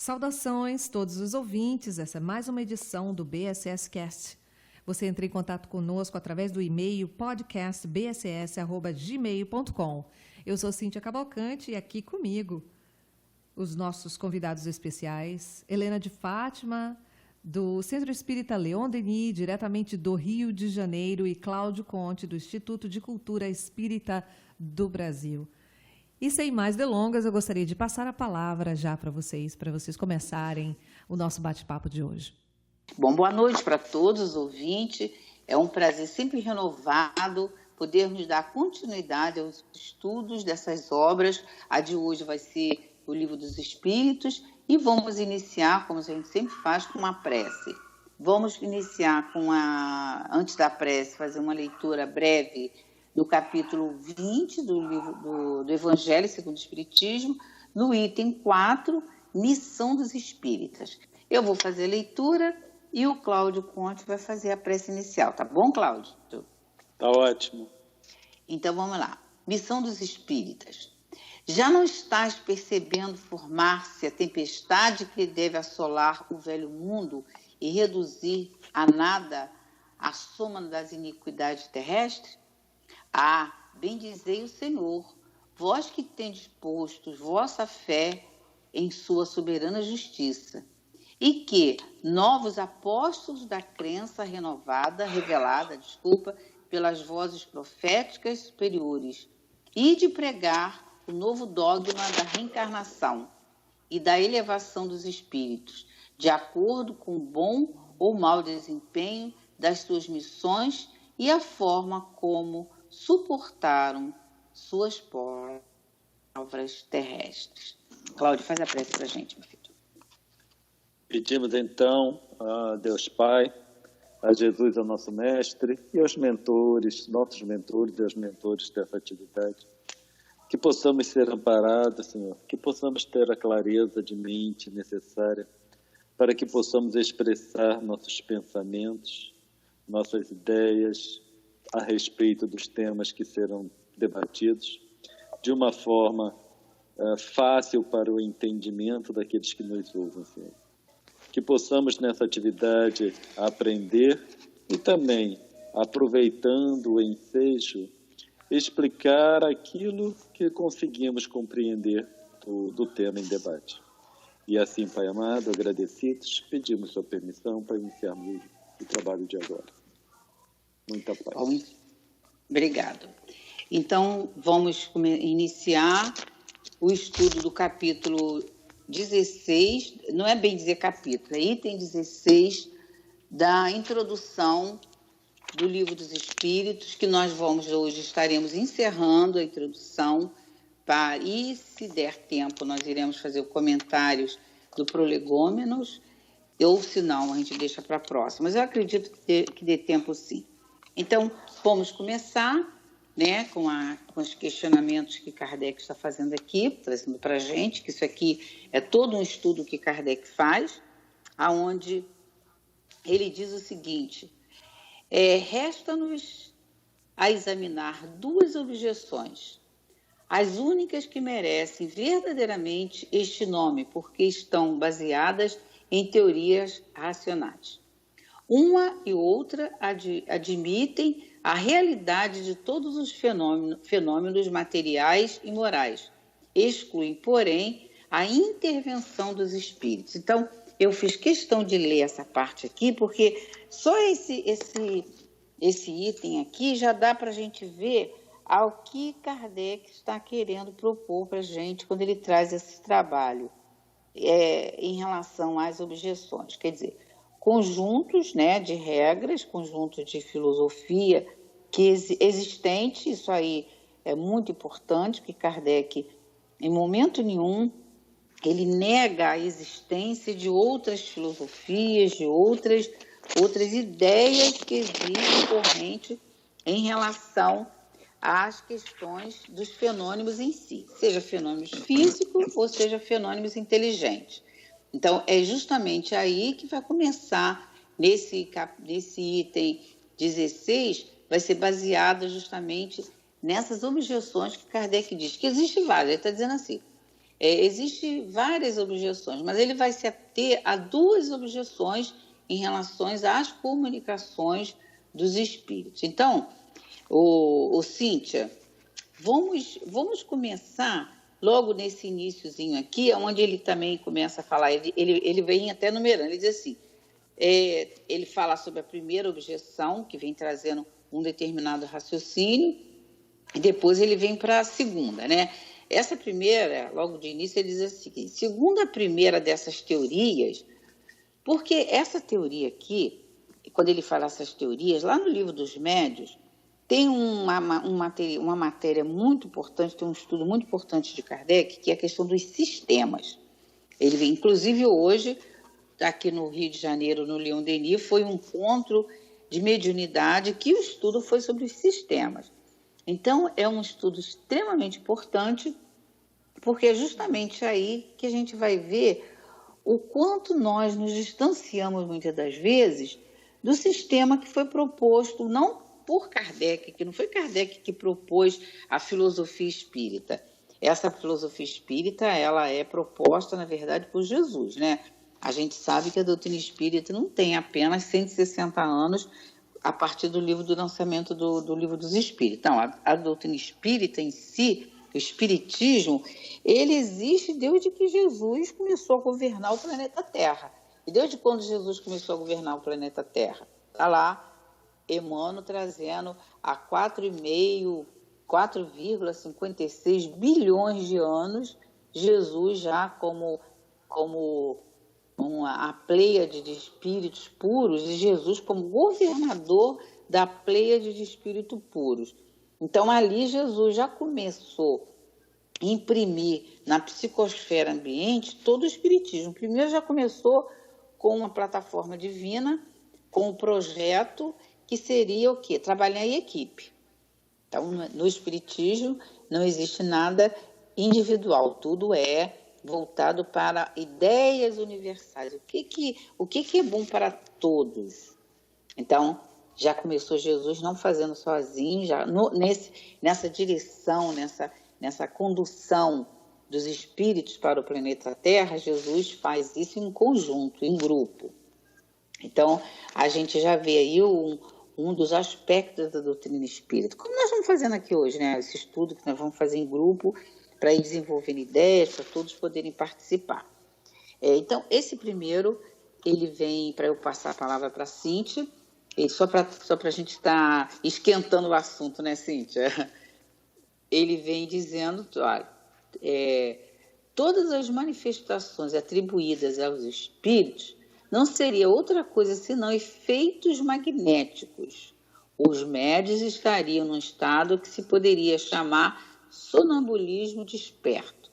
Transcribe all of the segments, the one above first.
Saudações todos os ouvintes, essa é mais uma edição do BSS Cast. Você entra em contato conosco através do e-mail podcastbss@gmail.com. Eu sou Cíntia Cavalcante e aqui comigo os nossos convidados especiais, Helena de Fátima, do Centro Espírita Leon Denis, diretamente do Rio de Janeiro, e Cláudio Conte, do Instituto de Cultura Espírita do Brasil. E sem mais delongas, eu gostaria de passar a palavra já para vocês começarem o nosso bate-papo de hoje. Bom, boa noite para todos os ouvintes. É um prazer sempre renovado podermos dar continuidade aos estudos dessas obras. A de hoje vai ser o Livro dos Espíritos e vamos iniciar, como a gente sempre faz, com uma prece. Vamos iniciar antes da prece, fazer uma leitura breve do capítulo 20 do livro do Evangelho segundo o Espiritismo, no item 4, Missão dos Espíritas. Eu vou fazer a leitura e o Cláudio Conte vai fazer a prece inicial. Tá bom, Cláudio? Tá ótimo. Então, vamos lá. Missão dos Espíritas. Já não estás percebendo formar-se a tempestade que deve assolar o velho mundo e reduzir a nada a soma das iniquidades terrestres? Ah, bendizei o Senhor, vós que tendes posto vossa fé em sua soberana justiça, e que novos apóstolos da crença revelada, pelas vozes proféticas superiores, e de pregar o novo dogma da reencarnação e da elevação dos espíritos, de acordo com o bom ou mau desempenho das suas missões e a forma como suportaram suas provas terrestres. Cláudio, faz a prece para a gente, meu filho. Pedimos então a Deus Pai, a Jesus, ao nosso mestre, e aos mentores, nossos mentores e aos mentores dessa atividade, que possamos ser amparados, Senhor, que possamos ter a clareza de mente necessária para que possamos expressar nossos pensamentos, nossas ideias a respeito dos temas que serão debatidos de uma forma fácil para o entendimento daqueles que nos ouvem, Senhor. Que possamos nessa atividade aprender e também, aproveitando o ensejo, explicar aquilo que conseguimos compreender do tema em debate. E assim, Pai amado, agradecidos, pedimos sua permissão para iniciarmos o trabalho de agora. Muita paz. Bom, obrigado. Então, vamos iniciar o estudo do capítulo 16, não é bem dizer capítulo, é item 16 da introdução do Livro dos Espíritos, que nós hoje estaremos encerrando a introdução, e se der tempo nós iremos fazer comentários do Prolegômenos, ou se não, a gente deixa para a próxima, mas eu acredito que dê tempo sim. Então, vamos começar, né, com os questionamentos que Kardec está fazendo aqui, trazendo para a gente, que isso aqui é todo um estudo que Kardec faz, aonde ele diz o seguinte: resta-nos a examinar duas objeções, as únicas que merecem verdadeiramente este nome, porque estão baseadas em teorias racionais. Uma e outra admitem a realidade de todos os fenômenos materiais e morais, excluem, porém, a intervenção dos espíritos. Então, eu fiz questão de ler essa parte aqui, porque só esse item aqui já dá para a gente ver ao que Kardec está querendo propor para a gente quando ele traz esse trabalho em relação às objeções. Quer dizer, conjuntos, né, de regras, conjuntos de filosofia existente, isso aí é muito importante, porque Kardec, em momento nenhum, ele nega a existência de outras filosofias, de outras ideias que existem corrente em relação às questões dos fenômenos em si, seja fenômenos físicos ou seja fenômenos inteligentes. Então, é justamente aí que vai começar, nesse item 16, vai ser baseado justamente nessas objeções que Kardec diz, que existem várias. Ele está dizendo assim, Existem várias objeções, mas ele vai se ater a 2 objeções em relação às comunicações dos espíritos. Então, Cíntia, vamos começar logo nesse iniciozinho aqui, onde ele também começa a falar, ele vem até numerando, ele diz assim, ele fala sobre a primeira objeção, que vem trazendo um determinado raciocínio, e depois ele vem para a segunda, né? Essa primeira, logo de início, ele diz assim, segundo a primeira dessas teorias, porque essa teoria aqui, quando ele fala essas teorias, lá no Livro dos Médiuns, tem uma matéria muito importante, tem um estudo muito importante de Kardec, que é a questão dos sistemas. Ele, inclusive hoje, aqui no Rio de Janeiro, no Leon Denis, foi um encontro de mediunidade que o estudo foi sobre os sistemas. Então, é um estudo extremamente importante, porque é justamente aí que a gente vai ver o quanto nós nos distanciamos, muitas das vezes, do sistema que foi proposto, não por Kardec, que não foi Kardec que propôs a filosofia espírita. Essa filosofia espírita, ela é proposta, na verdade, por Jesus, né? A gente sabe que a doutrina espírita não tem apenas 160 anos a partir do lançamento do Livro dos Espíritos. Então, a doutrina espírita em si, o espiritismo, ele existe desde que Jesus começou a governar o planeta Terra. E desde quando Jesus começou a governar o planeta Terra? Está lá Emmanuel trazendo a 4,56 bilhões de anos, Jesus já como a pleiade de espíritos puros, e Jesus como governador da pleiade de espíritos puros. Então, ali Jesus já começou a imprimir na psicosfera ambiente todo o espiritismo. Primeiro já começou com uma plataforma divina, com um projeto que seria o quê? Trabalhar em equipe. Então, no espiritismo não existe nada individual, tudo é voltado para ideias universais. O que é bom para todos? Então, já começou Jesus não fazendo sozinho, já nessa direção, nessa condução dos espíritos para o planeta Terra, Jesus faz isso em conjunto, em grupo. Então, a gente já vê aí um dos aspectos da doutrina espírita. Como nós vamos fazendo aqui hoje, né? Esse estudo que nós vamos fazer em grupo, para ir desenvolvendo ideias, para todos poderem participar. Então, esse primeiro, ele vem, para eu passar a palavra para a Cíntia, só para a gente estar esquentando o assunto, né, Cíntia? Ele vem dizendo, olha, todas as manifestações atribuídas aos espíritos não seria outra coisa senão efeitos magnéticos. Os médiuns estariam num estado que se poderia chamar sonambulismo desperto,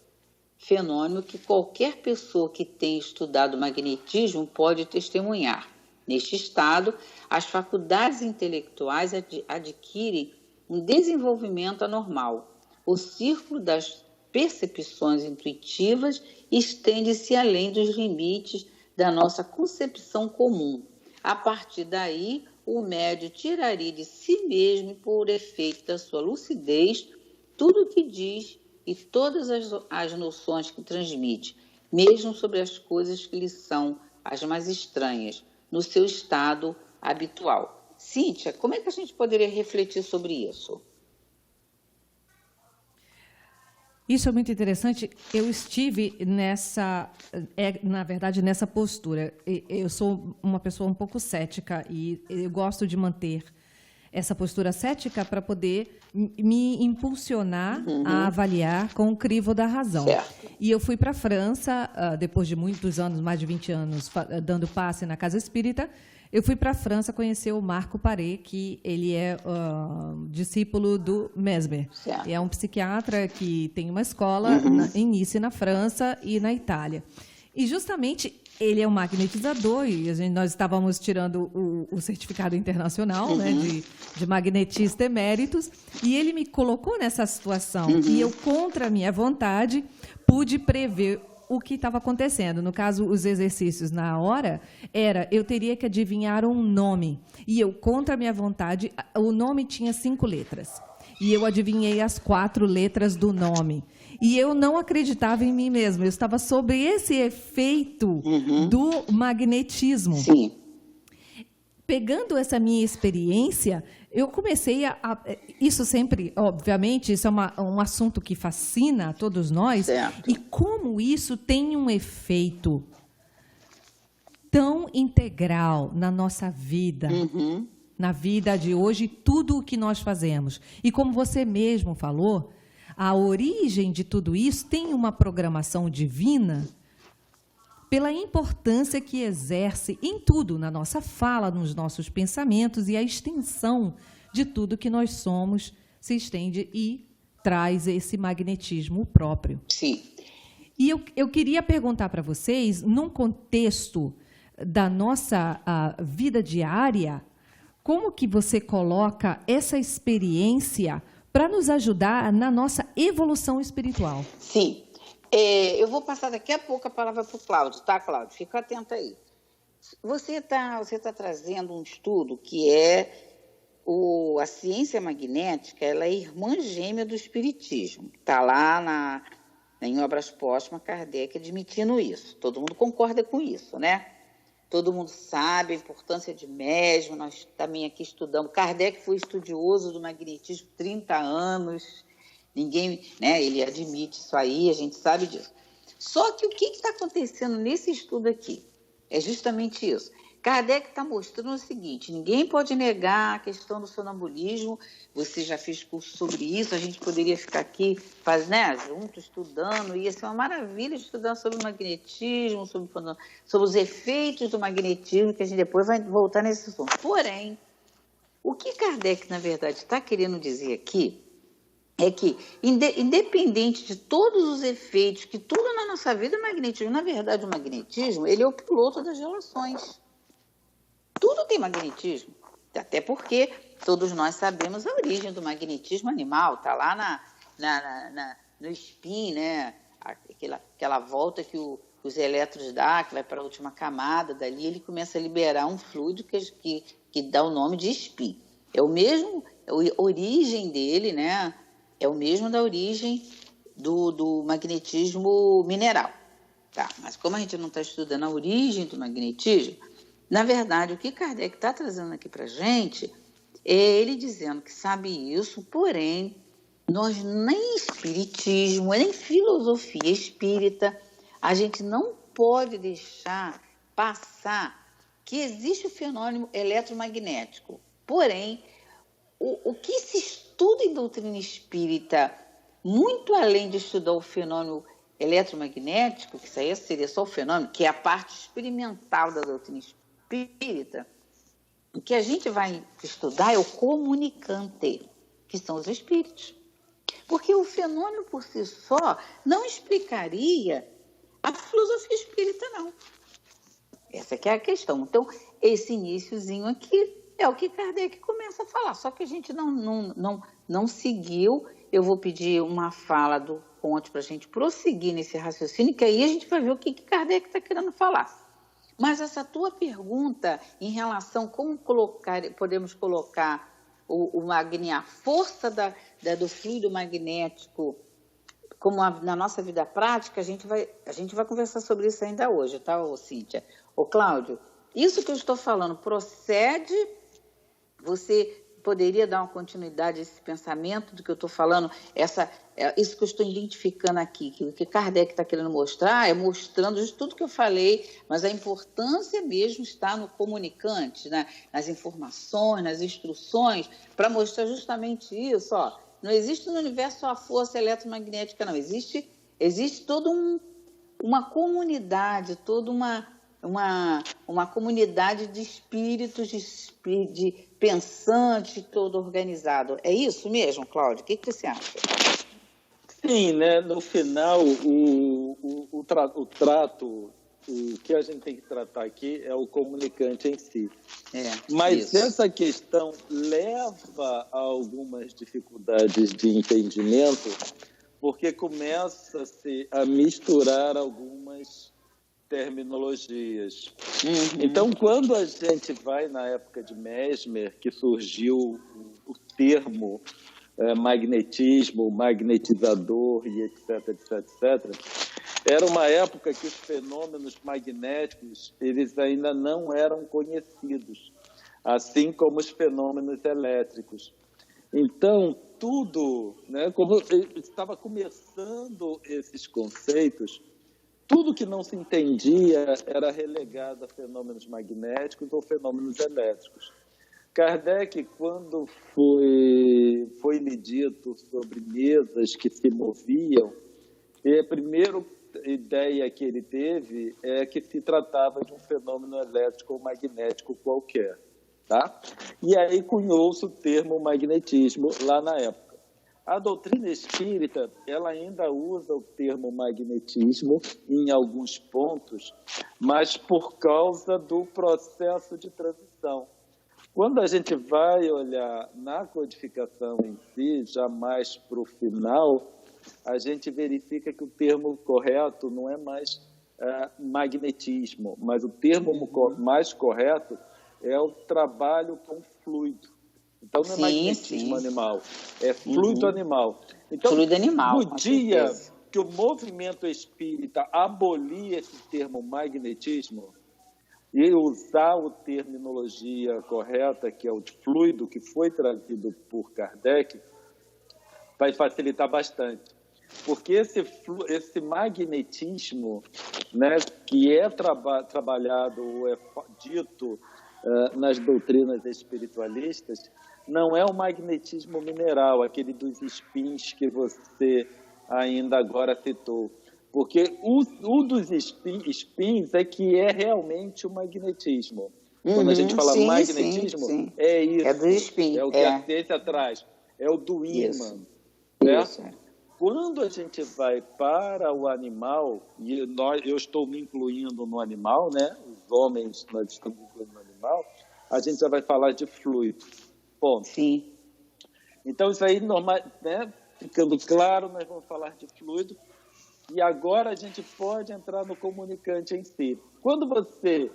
fenômeno que qualquer pessoa que tenha estudado magnetismo pode testemunhar. Neste estado, as faculdades intelectuais adquirem um desenvolvimento anormal. O círculo das percepções intuitivas estende-se além dos limites da nossa concepção comum. A partir daí, o médium tiraria de si mesmo, por efeito da sua lucidez, tudo o que diz e todas as noções que transmite, mesmo sobre as coisas que lhe são as mais estranhas, no seu estado habitual. Cíntia, como é que a gente poderia refletir sobre isso? Isso é muito interessante. Eu estive na verdade, nessa postura. Eu sou uma pessoa um pouco cética e eu gosto de manter essa postura cética para poder me impulsionar a avaliar com o crivo da razão. Certo. E eu fui para a França, depois de muitos anos, mais de 20 anos, dando passe na Casa Espírita. Eu fui para a França conhecer o Marco Paré, que ele é discípulo do Mesmer. Certo. É um psiquiatra que tem uma escola em Nice, na França, e na Itália. E, justamente, ele é um magnetizador, e nós estávamos tirando o certificado internacional, né, de magnetista eméritos, e ele me colocou nessa situação. E eu, contra a minha vontade, pude prever o que estava acontecendo. No caso, os exercícios na hora, eu teria que adivinhar um nome. E eu, contra a minha vontade, o nome tinha 5 letras. E eu adivinhei as 4 letras do nome. E eu não acreditava em mim mesma. Eu estava sob esse efeito do magnetismo. Sim. Pegando essa minha experiência, eu comecei isso sempre, obviamente, isso é um assunto que fascina a todos nós. Certo. E como isso tem um efeito tão integral na nossa vida, na vida de hoje, tudo o que nós fazemos. E como você mesmo falou, a origem de tudo isso tem uma programação divina pela importância que exerce em tudo, na nossa fala, nos nossos pensamentos, e a extensão de tudo que nós somos se estende e traz esse magnetismo próprio. Sim. E eu queria perguntar para vocês, num contexto da nossa vida diária, como que você coloca essa experiência para nos ajudar na nossa evolução espiritual? Sim. Eu vou passar daqui a pouco a palavra para o Cláudio, tá, Cláudio? Fica atento aí. Você tá trazendo um estudo que é a ciência magnética, ela é irmã gêmea do espiritismo. Está lá em Obras Póstumas, Kardec admitindo isso. Todo mundo concorda com isso, né? Todo mundo sabe a importância de médium, nós também aqui estudamos. Kardec foi estudioso do magnetismo 30 anos, ninguém, né, ele admite isso aí, a gente sabe disso. Só que o que está acontecendo nesse estudo aqui? É justamente isso. Kardec está mostrando o seguinte, ninguém pode negar a questão do sonambulismo, você já fez curso sobre isso, a gente poderia ficar aqui junto, estudando, ia ser uma maravilha estudar sobre o magnetismo, sobre os efeitos do magnetismo, que a gente depois vai voltar nesse assunto. Porém, o que Kardec, na verdade, está querendo dizer aqui é que, independente de todos os efeitos, que tudo na nossa vida é magnetismo, na verdade o magnetismo, ele é o piloto das relações. Tudo tem magnetismo, até porque todos nós sabemos a origem do magnetismo animal, está lá no spin, né? Aquela volta que os elétrons dão, que vai para a última camada, dali ele começa a liberar um fluido que dá o nome de spin. É o mesmo, a origem dele, né? É o mesmo da origem do magnetismo mineral. Tá, mas como a gente não está estudando a origem do magnetismo, na verdade, o que Kardec está trazendo aqui para a gente é ele dizendo que sabe isso, porém, nós nem espiritismo, nem filosofia espírita, a gente não pode deixar passar que existe o fenômeno eletromagnético. Porém, o que se estuda em doutrina espírita, muito além de estudar o fenômeno eletromagnético, que isso aí seria só o fenômeno, que é a parte experimental da doutrina espírita, o que a gente vai estudar é o comunicante, que são os espíritos. Porque o fenômeno por si só não explicaria a filosofia espírita, não. Essa que é a questão. Então, esse iniciozinho aqui é o que Kardec começa a falar, só que a gente não seguiu. Eu vou pedir uma fala do Conte para a gente prosseguir nesse raciocínio, que aí a gente vai ver o que Kardec está querendo falar. Mas essa tua pergunta em relação a como podemos colocar a força do fluido magnético como na nossa vida prática, a gente vai conversar sobre isso ainda hoje, tá, Cíntia? Cláudio, isso que eu estou falando procede? Você poderia dar uma continuidade a esse pensamento do que eu estou falando? Isso que eu estou identificando aqui, que o que Kardec está querendo mostrar é mostrando justo tudo que eu falei, mas a importância mesmo está no comunicante, né? Nas informações, nas instruções, para mostrar justamente isso. Ó, não existe no universo só a força eletromagnética, não. Existe toda uma comunidade, toda uma comunidade de espíritos, de pensantes, todo organizado. É isso mesmo, Cláudio? O que você acha? Sim, né? No final, o que a gente tem que tratar aqui é o comunicante em si. Mas isso. Essa questão leva a algumas dificuldades de entendimento, porque começa-se a misturar algumas terminologias. Então, quando a gente vai na época de Mesmer, que surgiu o termo magnetismo, magnetizador e etc, etc, etc. Era uma época que os fenômenos magnéticos eles ainda não eram conhecidos, assim como os fenômenos elétricos. Então, tudo, né, como estava começando esses conceitos, tudo que não se entendia era relegado a fenômenos magnéticos ou fenômenos elétricos. Kardec, quando foi lhe dito sobre mesas que se moviam, a primeira ideia que ele teve é que se tratava de um fenômeno elétrico ou magnético qualquer. Tá? E aí cunhou-se o termo magnetismo lá na época. A doutrina espírita, ela ainda usa o termo magnetismo em alguns pontos, mas por causa do processo de transição. Quando a gente vai olhar na codificação em si, já mais para o final, a gente verifica que o termo correto não é mais magnetismo, mas o termo mais correto é o trabalho com fluido. Então, não é magnetismo animal, é fluido animal. Então, fluido animal, no dia que o movimento espírita abolir esse termo magnetismo e usar a terminologia correta, que é o de fluido, que foi trazido por Kardec, vai facilitar bastante. Porque esse magnetismo, né, que é trabalhado, ou é dito nas doutrinas espiritualistas, não é o magnetismo mineral, aquele dos espinhos que você ainda agora citou. Porque o dos espinhos é que é realmente o magnetismo. Quando a gente fala magnetismo, sim. É isso. É dos espinhos. É o que a ciência traz. É o do ímã. Certo? Quando a gente vai para o animal, e eu estou me incluindo no animal, né? Os homens, nós estamos incluindo no animal, a gente já vai falar de fluido. Ponto. Sim. Então, isso aí, né? Ficando claro, nós vamos falar de fluido. E agora a gente pode entrar no comunicante em si. Quando você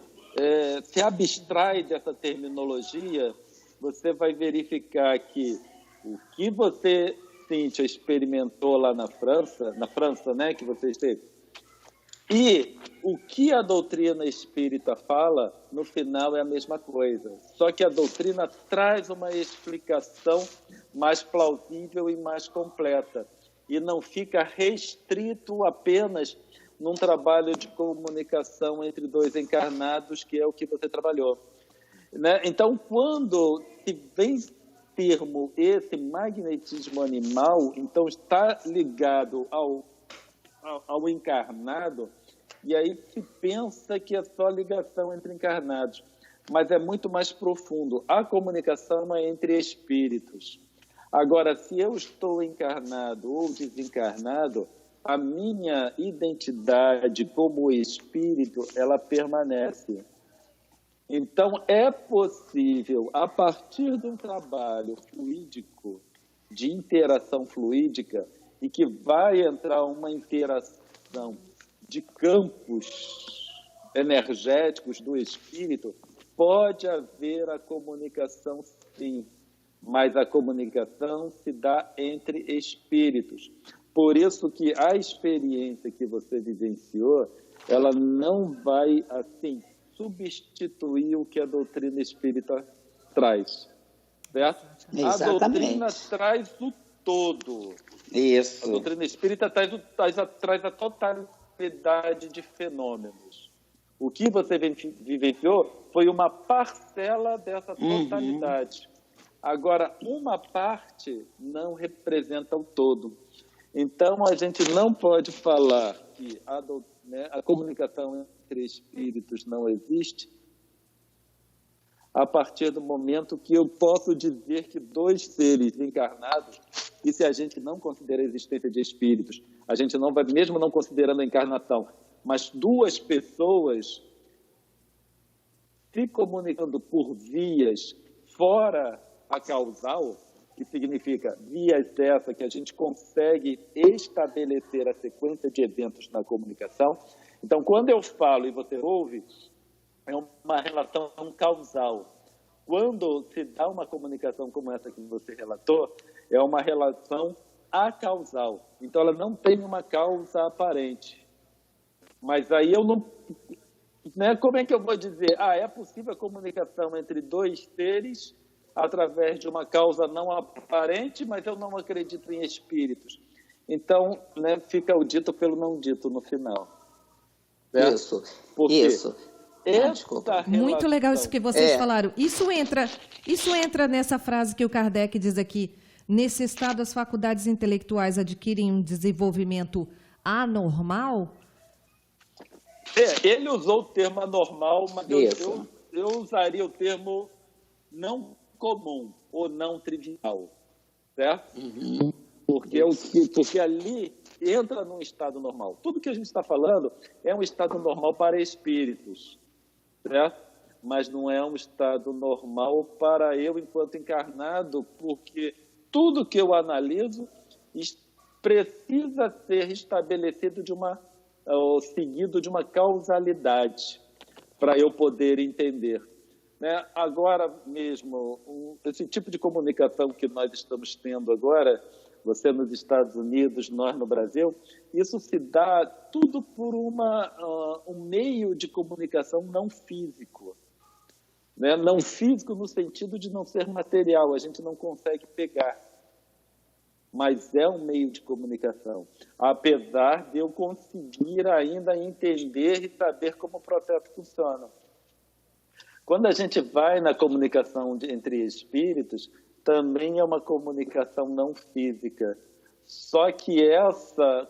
se abstrai dessa terminologia, você vai verificar que o que você, Cíntia, experimentou lá na França, né, que você esteve, e o que a doutrina espírita fala, no final é a mesma coisa. Só que a doutrina traz uma explicação mais plausível e mais completa. E não fica restrito apenas num trabalho de comunicação entre dois encarnados, que é o que você trabalhou. Né? Então, quando se vem termo esse magnetismo animal, então está ligado ao encarnado, e aí se pensa que é só ligação entre encarnados, mas é muito mais profundo. A comunicação é entre espíritos. Agora, se eu estou encarnado ou desencarnado, a minha identidade como espírito, ela permanece. Então, é possível, a partir de um trabalho fluídico, de interação fluídica, e que vai entrar uma interação de campos energéticos do espírito, pode haver a comunicação, sim, mas a comunicação se dá entre espíritos. Por isso que a experiência que você vivenciou, ela não vai, assim, substituir o que a doutrina espírita traz, certo? Exatamente. A doutrina traz o todo. Isso. A doutrina espírita traz a totalidade de fenômenos. O que você vivenciou foi uma parcela dessa totalidade. Agora, uma parte não representa o todo. Então, a gente não pode falar que a comunicação entre espíritos não existe a partir do momento que eu posso dizer que dois seres encarnados, e se a gente não considera a existência de espíritos, a gente não vai, mesmo não considerando a encarnação, mas duas pessoas se comunicando por vias fora a causal, que significa vias dessa que a gente consegue estabelecer a sequência de eventos na comunicação. Então, quando eu falo e você ouve, é uma relação causal. Quando se dá uma comunicação como essa que você relatou, é uma relação acausal. Então, ela não tem uma causa aparente. Mas aí eu não... Né, como é que eu vou dizer? É possível a comunicação entre dois seres através de uma causa não aparente, mas eu não acredito em espíritos. Então, né, fica o dito pelo não dito no final. Certo? Isso. Desculpa. Muito legal isso que vocês falaram. Isso entra nessa frase que o Kardec diz aqui. Nesse estado, as faculdades intelectuais adquirem um desenvolvimento anormal? Ele usou o termo anormal, mas eu usaria o termo não comum ou não trivial, certo? Uhum. Porque ali entra num estado normal. Tudo que a gente está falando é um estado normal para espíritos, certo? Mas não é um estado normal para eu enquanto encarnado, porque tudo que eu analiso precisa ser estabelecido ou seguido de uma causalidade para eu poder entender. Né? Agora mesmo, esse tipo de comunicação que nós estamos tendo agora, você nos Estados Unidos, nós no Brasil, isso se dá tudo por um meio de comunicação não físico. Né? Não físico no sentido de não ser material, a gente não consegue pegar. Mas é um meio de comunicação, apesar de eu conseguir ainda entender e saber como o processo funciona. Quando a gente vai na comunicação entre espíritos, também é uma comunicação não física. Só que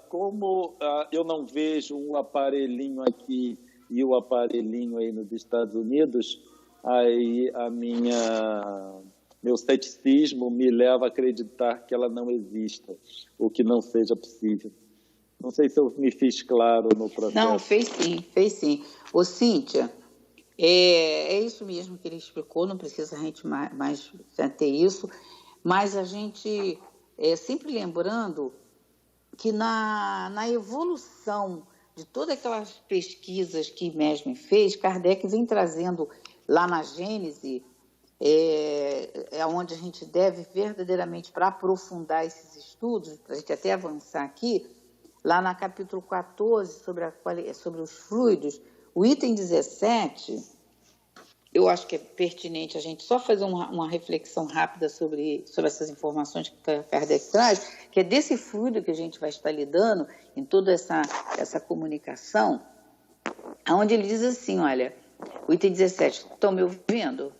como eu não vejo um aparelhinho aqui e o aparelhinho aí nos Estados Unidos, aí meu ceticismo me leva a acreditar que ela não exista, ou que não seja possível. Não sei se eu me fiz claro no processo. Não, fez sim. Ô, Cíntia, é isso mesmo que ele explicou, não precisa a gente mais ter isso, mas a gente, sempre lembrando que na evolução de todas aquelas pesquisas que Mesmer fez, Kardec vem trazendo lá na Gênese, onde a gente deve verdadeiramente, para aprofundar esses estudos, para a gente até avançar aqui, lá na capítulo 14, sobre os fluidos, o item 17, eu acho que é pertinente a gente só fazer uma reflexão rápida sobre essas informações que Kardec traz, que é desse fluido que a gente vai estar lidando em toda essa comunicação, onde ele diz assim, olha, o item 17, estão me ouvindo?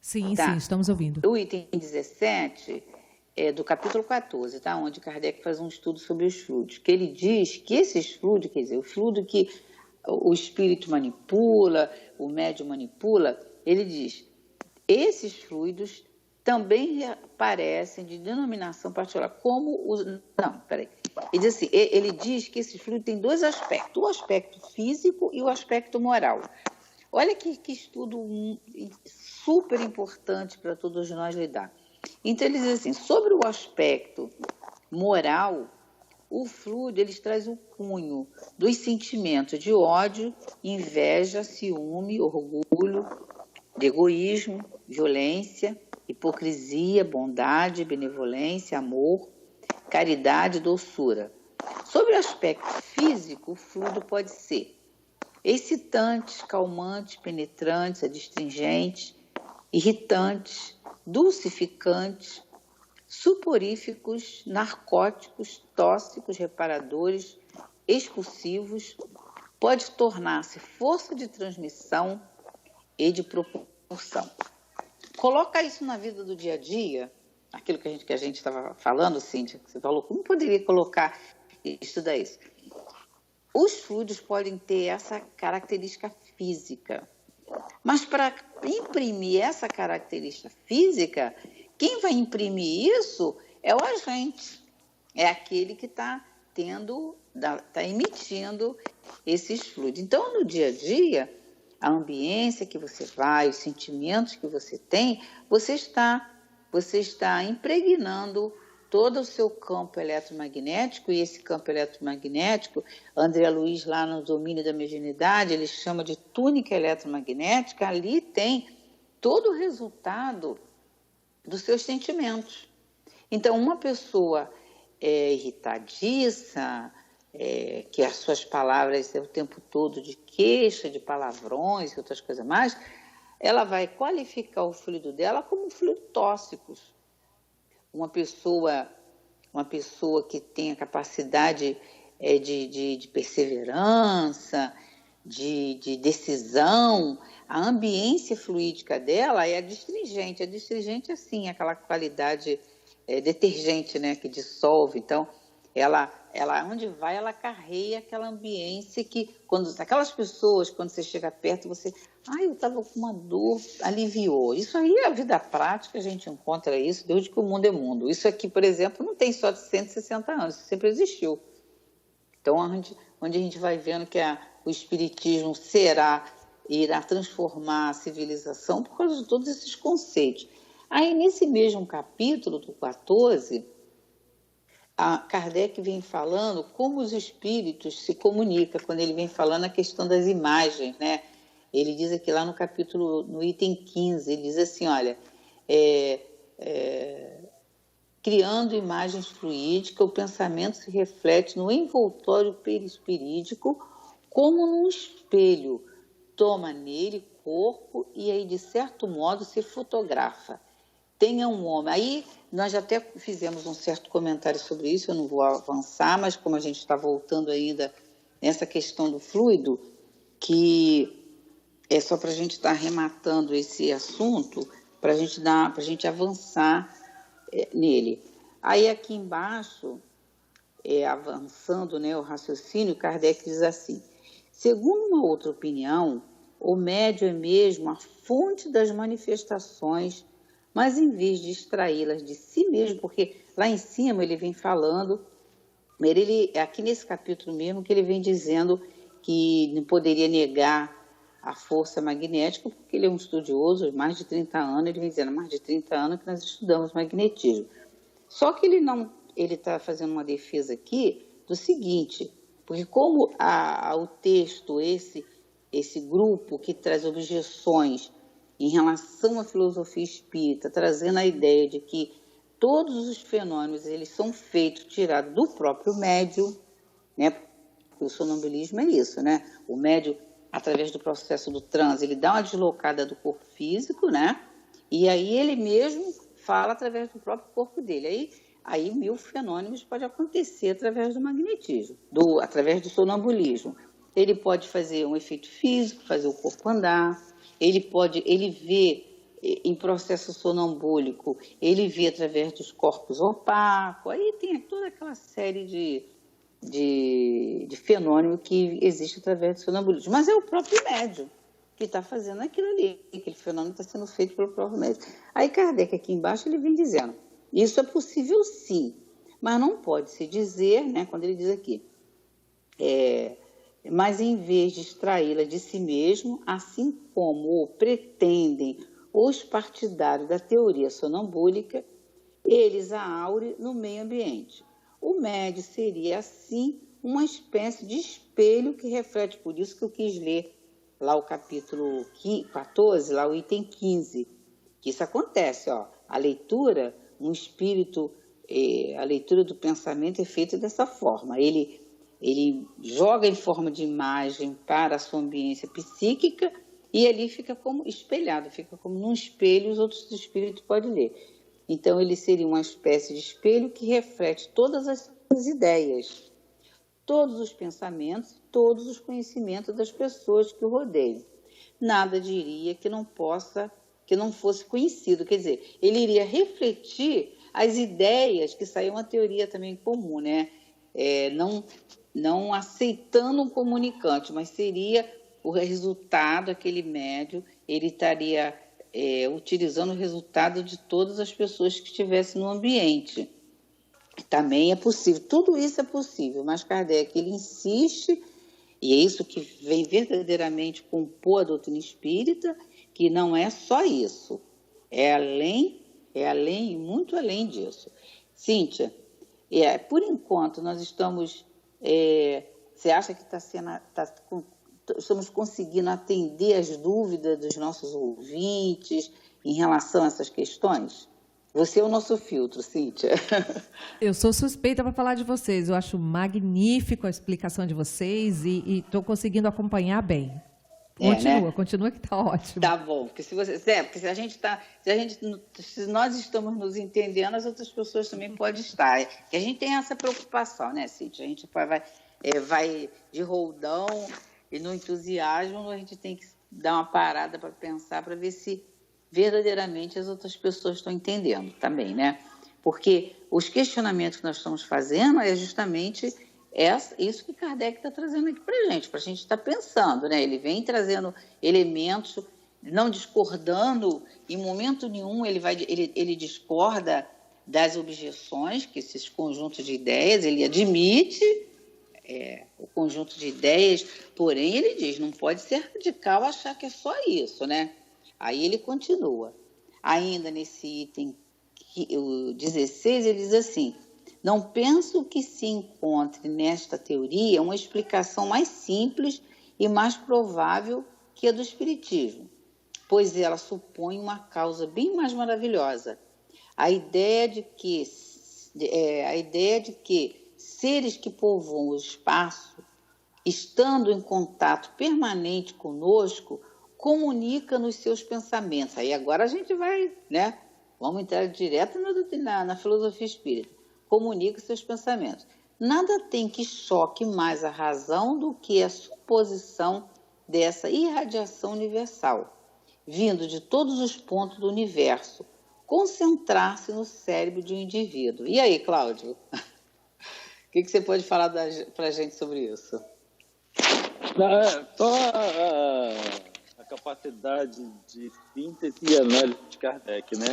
Sim, sim, estamos ouvindo. O item 17 é do capítulo 14, tá? Onde Kardec faz um estudo sobre os fluidos, que ele diz que esses fluidos, quer dizer, o fluido que o espírito manipula, o médium manipula, ele diz, esses fluidos também aparecem de denominação particular, como os... Não, peraí. Ele diz assim, ele diz que esses fluidos têm dois aspectos, o aspecto físico e o aspecto moral. Olha que estudo super importante para todos nós lidar. Então, ele diz assim, sobre o aspecto moral, o fluido, eles traz o cunho dos sentimentos de ódio, inveja, ciúme, orgulho, de egoísmo, violência, hipocrisia, bondade, benevolência, amor, caridade, doçura. Sobre o aspecto físico, o fluido pode ser excitantes, calmantes, penetrantes, adstringentes, irritantes, dulcificantes, suporíficos, narcóticos, tóxicos, reparadores, expulsivos, pode tornar-se força de transmissão e de propulsão. Coloca isso na vida do dia a dia, aquilo que a gente estava falando, Cíntia, que você falou, como poderia colocar isso daí? Os fluidos podem ter essa característica física, mas para imprimir essa característica física, quem vai imprimir isso é o agente, é aquele que está emitindo esses fluidos. Então, no dia a dia, a ambiência que você vai, os sentimentos que você tem, você está impregnando todo o seu campo eletromagnético, e esse campo eletromagnético, André Luiz, lá no domínio da mediunidade, ele chama de túnica eletromagnética, ali tem todo o resultado dos seus sentimentos. Então, uma pessoa irritadiça, que as suas palavras é o tempo todo de queixa, de palavrões e outras coisas mais, ela vai qualificar o fluido dela como fluido tóxico. Uma pessoa que tem a capacidade de perseverança, de decisão, a ambiência fluídica dela é adstringente. A adstringente é, assim, aquela qualidade detergente, né, que dissolve. Então, ela onde vai, ela carrega aquela ambiência que, aquelas pessoas, quando você chega perto, você... eu estava com uma dor, aliviou. Isso aí é a vida prática, a gente encontra isso desde que o mundo é mundo. Isso aqui, por exemplo, não tem só de 160 anos, isso sempre existiu. Então, onde a gente vai vendo que o espiritismo irá transformar a civilização por causa de todos esses conceitos. Aí, nesse mesmo capítulo do 14, Kardec vem falando como os espíritos se comunicam, quando ele vem falando a questão das imagens, né? Ele diz aqui lá no item 15, ele diz assim, olha, criando imagens fluídicas, o pensamento se reflete no envoltório perispirídico como num espelho, toma nele corpo e aí, de certo modo, se fotografa. Tenha um homem. Aí nós já até fizemos um certo comentário sobre isso, eu não vou avançar, mas como a gente está voltando ainda nessa questão do fluido, que é só para a gente estar arrematando esse assunto, para a gente avançar nele. Aí aqui embaixo, avançando, né, o raciocínio, Kardec diz assim, segundo uma outra opinião, o médium é mesmo a fonte das manifestações, mas em vez de extraí-las de si mesmo, porque lá em cima ele vem falando, aqui nesse capítulo mesmo, que ele vem dizendo que não poderia negar a força magnética, porque ele é um estudioso, mais de 30 anos, ele vem dizendo, mais de 30 anos que nós estudamos magnetismo. Só que ele está fazendo uma defesa aqui do seguinte, porque como o texto, esse grupo que traz objeções em relação à filosofia espírita, trazendo a ideia de que todos os fenômenos eles são tirados do próprio médium, né? Porque o sonambulismo é isso, né? O médium, através do processo do transe, ele dá uma deslocada do corpo físico, né? E aí ele mesmo fala através do próprio corpo dele. Aí 1000 fenômenos pode acontecer através do magnetismo, através do sonambulismo. Ele pode fazer um efeito físico, fazer o corpo andar, ele vê em processo sonambúlico, ele vê através dos corpos opacos, aí tem toda aquela série de fenômeno que existe através do sonambulismo. Mas é o próprio médium que está fazendo aquilo ali, aquele fenômeno está sendo feito pelo próprio médium. Aí Kardec aqui embaixo ele vem dizendo, isso é possível sim, mas não pode se dizer, né, quando ele diz aqui, mas em vez de extraí-la de si mesmo, assim como pretendem os partidários da teoria sonambúlica, eles a aurem no meio ambiente. O médium seria, assim, uma espécie de espelho que reflete, por isso que eu quis ler lá o capítulo 14, lá o item 15, que isso acontece, a leitura, um espírito, a leitura do pensamento é feita dessa forma, ele joga em forma de imagem para a sua ambiência psíquica e ali fica como espelhado, fica como num espelho, os outros espíritos podem ler. Então, ele seria uma espécie de espelho que reflete todas as ideias, todos os pensamentos, todos os conhecimentos das pessoas que o rodeiam. Nada diria que não fosse conhecido. Quer dizer, ele iria refletir as ideias, que saiu uma teoria também comum, né? Não aceitando um comunicante, mas seria o resultado, aquele médium, ele estaria utilizando o resultado de todas as pessoas que estivessem no ambiente. Também é possível, tudo isso é possível, mas Kardec ele insiste, e é isso que vem verdadeiramente compor a doutrina espírita, que não é só isso, é além, muito além disso. Cíntia, por enquanto nós estamos, você acha que estamos conseguindo atender as dúvidas dos nossos ouvintes em relação a essas questões? Você é o nosso filtro, Cíntia. Eu sou suspeita para falar de vocês. Eu acho magnífico a explicação de vocês e estou conseguindo acompanhar bem. Né? Continua que está ótimo. Tá bom, porque porque se nós estamos nos entendendo, as outras pessoas também podem estar. Que a gente tem essa preocupação, né, Cíntia? A gente vai de roldão e no entusiasmo a gente tem que dar uma parada para pensar, para ver se verdadeiramente as outras pessoas estão entendendo também, né? Porque os questionamentos que nós estamos fazendo é justamente isso que Kardec está trazendo aqui para a gente estar pensando, né? Ele vem trazendo elementos, não discordando, em momento nenhum ele discorda das objeções, que esses conjuntos de ideias, ele admite o conjunto de ideias, porém ele diz, não pode ser radical achar que é só isso, né? Aí ele continua, ainda nesse item o 16, ele diz assim: não penso que se encontre nesta teoria uma explicação mais simples e mais provável que a do Espiritismo, pois ela supõe uma causa bem mais maravilhosa. A ideia de que seres que povoam o espaço, estando em contato permanente conosco, comunica nos seus pensamentos. Aí agora a gente vai, né? Vamos entrar direto na filosofia espírita. Comunica seus pensamentos. Nada tem que choque mais a razão do que a suposição dessa irradiação universal, vindo de todos os pontos do universo, concentrar-se no cérebro de um indivíduo. E aí, Cláudio? O que você pode falar para a gente sobre isso? Só a capacidade de síntese e análise de Kardec, né?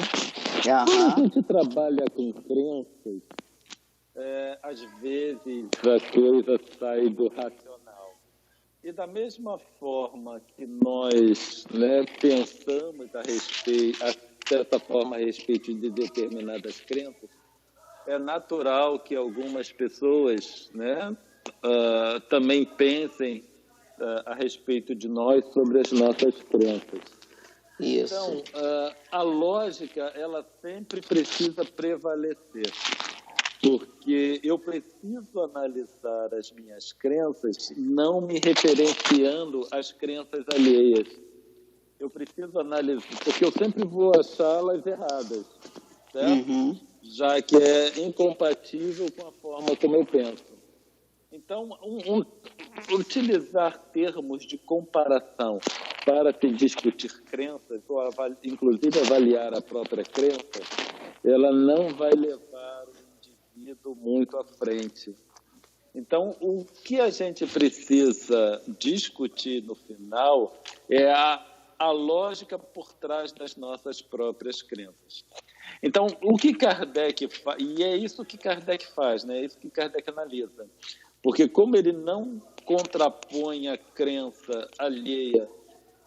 Quando a gente trabalha com crenças, às vezes a coisa sai do racional. E da mesma forma que nós, né, pensamos de certa forma, a respeito de determinadas crenças, é natural que algumas pessoas, né, também pensem a respeito de nós sobre as nossas crenças. Isso. Então, a lógica, ela sempre precisa prevalecer, porque eu preciso analisar as minhas crenças não me referenciando às crenças alheias. Eu preciso analisar, porque eu sempre vou achá-las erradas, certo? Uhum. Já que é incompatível com a forma como eu penso. Então, utilizar termos de comparação para se discutir crenças, ou inclusive avaliar a própria crença, ela não vai levar o indivíduo muito à frente. Então, o que a gente precisa discutir no final é a lógica por trás das nossas próprias crenças. Então, o que Kardec faz, e é isso que Kardec faz, né? É isso que Kardec analisa. Porque como ele não contrapõe a crença alheia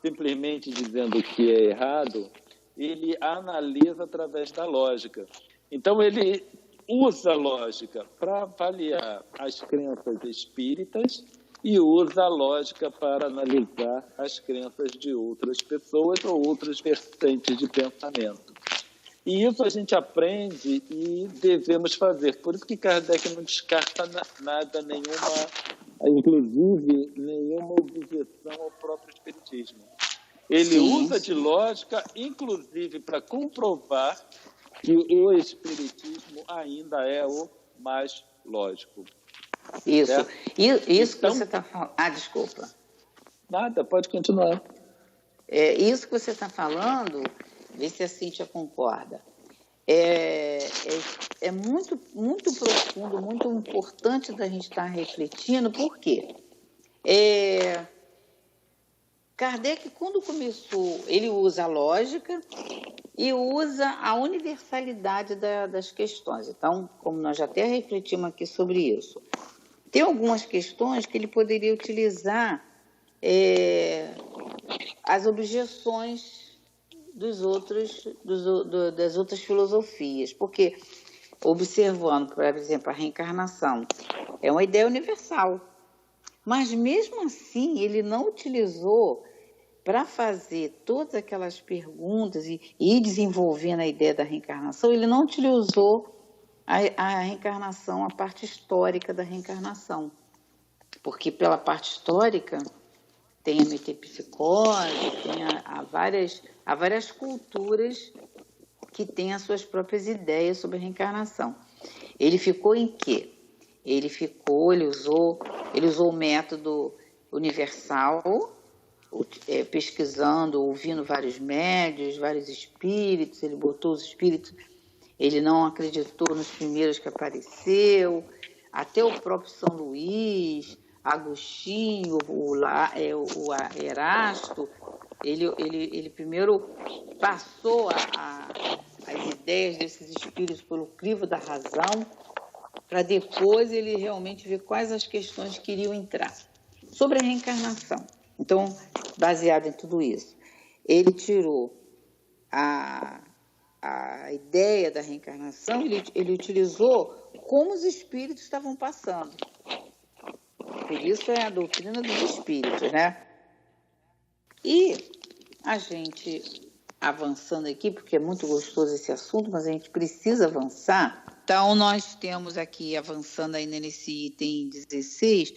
simplesmente dizendo que é errado, ele analisa através da lógica. Então, ele usa a lógica para avaliar as crenças espíritas e usa a lógica para analisar as crenças de outras pessoas ou outras vertentes de pensamento. E isso a gente aprende e devemos fazer. Por isso que Kardec não descarta nada, inclusive nenhuma objeção ao próprio espiritismo. Ele usa de lógica, inclusive, para comprovar que o espiritismo ainda é o mais lógico. Isso. Certo? Isso Então, que você está falando... Ah, desculpa. Nada, pode continuar. Isso que você está falando, vê se a Cíntia concorda. É muito, muito profundo, muito importante da gente estar refletindo. Por quê? Kardec, quando começou, ele usa a lógica e usa a universalidade das questões. Então, como nós já até refletimos aqui sobre isso, tem algumas questões que ele poderia utilizar as objeções das outras filosofias, porque, observando, por exemplo, a reencarnação, é uma ideia universal, mas mesmo assim ele não utilizou para fazer todas aquelas perguntas e ir desenvolvendo a ideia da reencarnação, ele não utilizou a reencarnação, a parte histórica da reencarnação. Porque pela parte histórica tem a metempsicose, tem há várias culturas que têm as suas próprias ideias sobre a reencarnação. Ele ficou em quê? Ele usou o método universal, pesquisando, ouvindo vários médiuns, vários espíritos, ele botou os espíritos, ele não acreditou nos primeiros que apareceu, até o próprio São Luís, Agostinho, o Erasto, ele primeiro passou as ideias desses espíritos pelo crivo da razão, para depois ele realmente ver quais as questões que iriam entrar. Sobre a reencarnação, então, baseado em tudo isso, ele tirou a ideia da reencarnação, ele utilizou como os espíritos estavam passando. Por isso é a doutrina dos espíritos, né? E a gente avançando aqui, porque é muito gostoso esse assunto, mas a gente precisa avançar. Então, nós temos aqui, avançando ainda nesse item 16,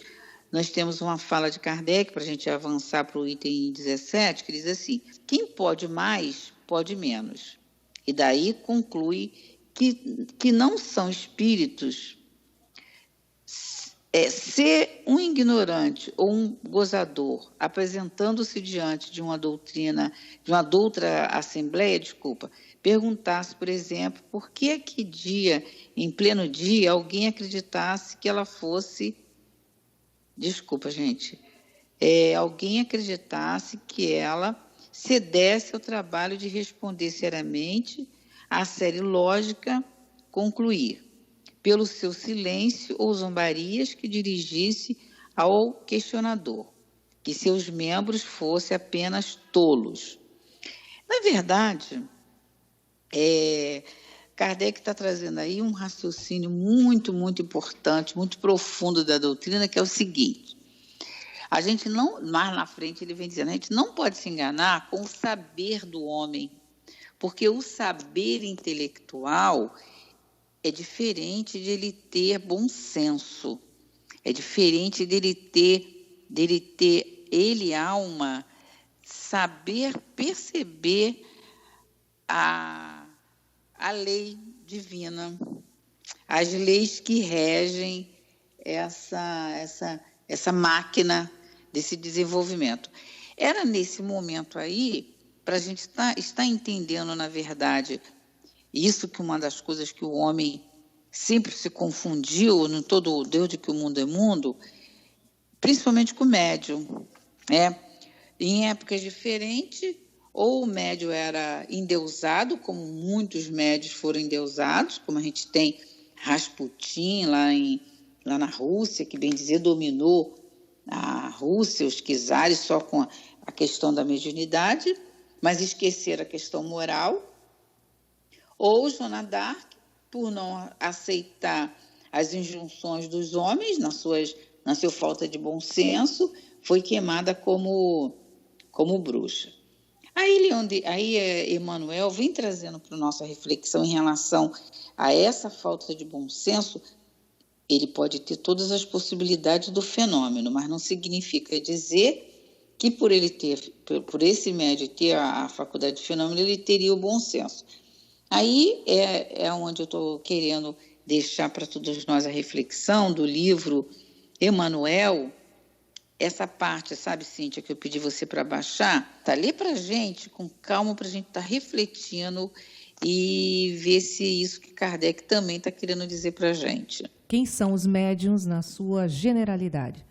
nós temos uma fala de Kardec, para a gente avançar para o item 17, que diz assim: quem pode mais, pode menos. E daí conclui que não são espíritos. Ser um ignorante ou um gozador apresentando-se diante de uma doutrina, de uma doutra assembleia, perguntasse, por exemplo, por que em pleno dia, alguém acreditasse que ela fosse... alguém acreditasse que ela cedesse ao trabalho de responder seriamente à série lógica, concluir, pelo seu silêncio ou zombarias que dirigisse ao questionador, que seus membros fossem apenas tolos. Na verdade, Kardec está trazendo aí um raciocínio muito, muito importante, muito profundo da doutrina, que é o seguinte: a gente não, mais na frente ele vem dizendo, a gente não pode se enganar com o saber do homem, porque o saber intelectual é diferente de ele ter bom senso, é diferente dele alma, saber perceber a lei divina, as leis que regem essa máquina desse desenvolvimento. Era nesse momento aí, para a gente estar entendendo, na verdade, isso que uma das coisas que o homem sempre se confundiu, desde que o mundo é mundo, principalmente com o médium. Em épocas diferentes, ou o médium era endeusado, como muitos médios foram endeusados, como a gente tem Rasputin lá na Rússia, que, bem dizer, dominou a Rússia, os czares, só com a questão da mediunidade, mas esqueceram a questão moral. Ou Joana d'Arc, por não aceitar as injunções dos homens, na sua falta de bom senso, foi queimada como bruxa. Aí Emmanuel vem trazendo para a nossa reflexão em relação a essa falta de bom senso. Ele pode ter todas as possibilidades do fenômeno, mas não significa dizer que por esse médium ter a faculdade de fenômeno, ele teria o bom senso. Aí é onde eu estou querendo deixar para todos nós a reflexão do livro Emmanuel, essa parte, sabe, Cíntia, que eu pedi você para baixar, tá? Lê para a gente com calma, para a gente estar refletindo e ver se isso que Kardec também está querendo dizer para a gente. Quem são os médiuns na sua generalidade?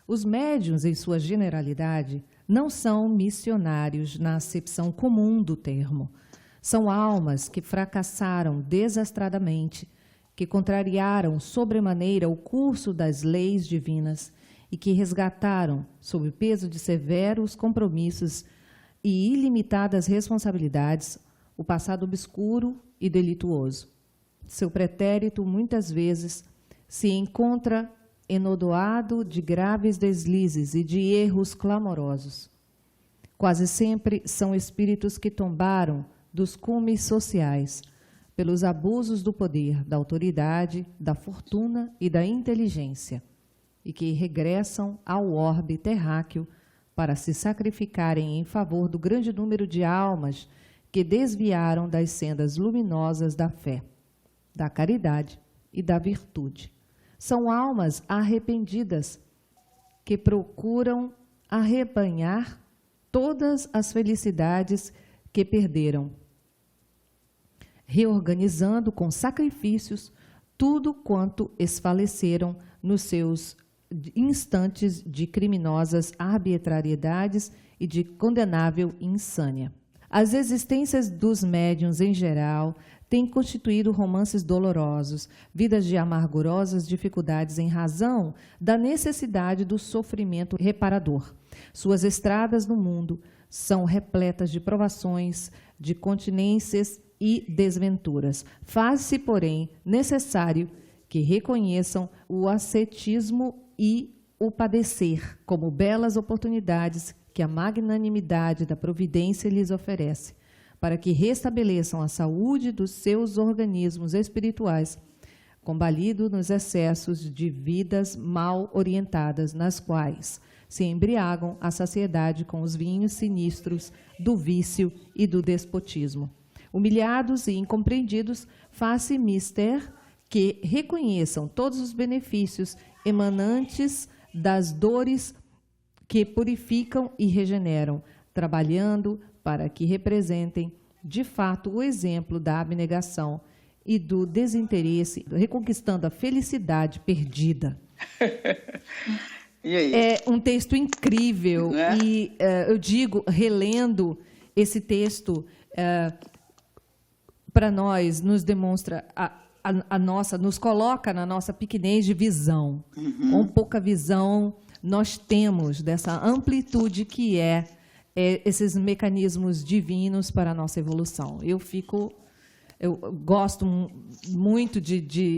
Os médiuns, em sua generalidade, não são missionários na acepção comum do termo. São almas que fracassaram desastradamente, que contrariaram sobremaneira o curso das leis divinas e que resgataram, sob o peso de severos compromissos e ilimitadas responsabilidades, o passado obscuro e delituoso. Seu pretérito, muitas vezes, se encontra enodoado de graves deslizes e de erros clamorosos. Quase sempre são espíritos que tombaram dos cumes sociais, pelos abusos do poder, da autoridade, da fortuna e da inteligência, e que regressam ao orbe terráqueo para se sacrificarem em favor do grande número de almas que desviaram das sendas luminosas da fé, da caridade e da virtude. São almas arrependidas que procuram arrebanhar todas as felicidades que perderam, reorganizando com sacrifícios tudo quanto esfaleceram nos seus instantes de criminosas arbitrariedades e de condenável insânia. As existências dos médiuns em geral têm constituído romances dolorosos, vidas de amargurosas dificuldades em razão da necessidade do sofrimento reparador. Suas estradas no mundo são repletas de provações, de continências e desventuras. Faz-se, porém, necessário que reconheçam o ascetismo e o padecer como belas oportunidades que a magnanimidade da providência lhes oferece, para que restabeleçam a saúde dos seus organismos espirituais, combalido nos excessos de vidas mal orientadas, nas quais se embriagam à saciedade com os vinhos sinistros do vício e do despotismo. Humilhados e incompreendidos, faz-se mister que reconheçam todos os benefícios emanantes das dores que purificam e regeneram, trabalhando para que representem, de fato, o exemplo da abnegação e do desinteresse, reconquistando a felicidade perdida. E aí? É um texto incrível, Né? e eu digo, relendo esse texto, para nós, nos demonstra a nossa, nos coloca na nossa pequenez de visão. Com pouca visão, nós temos dessa amplitude que é esses mecanismos divinos para a nossa evolução. Eu gosto muito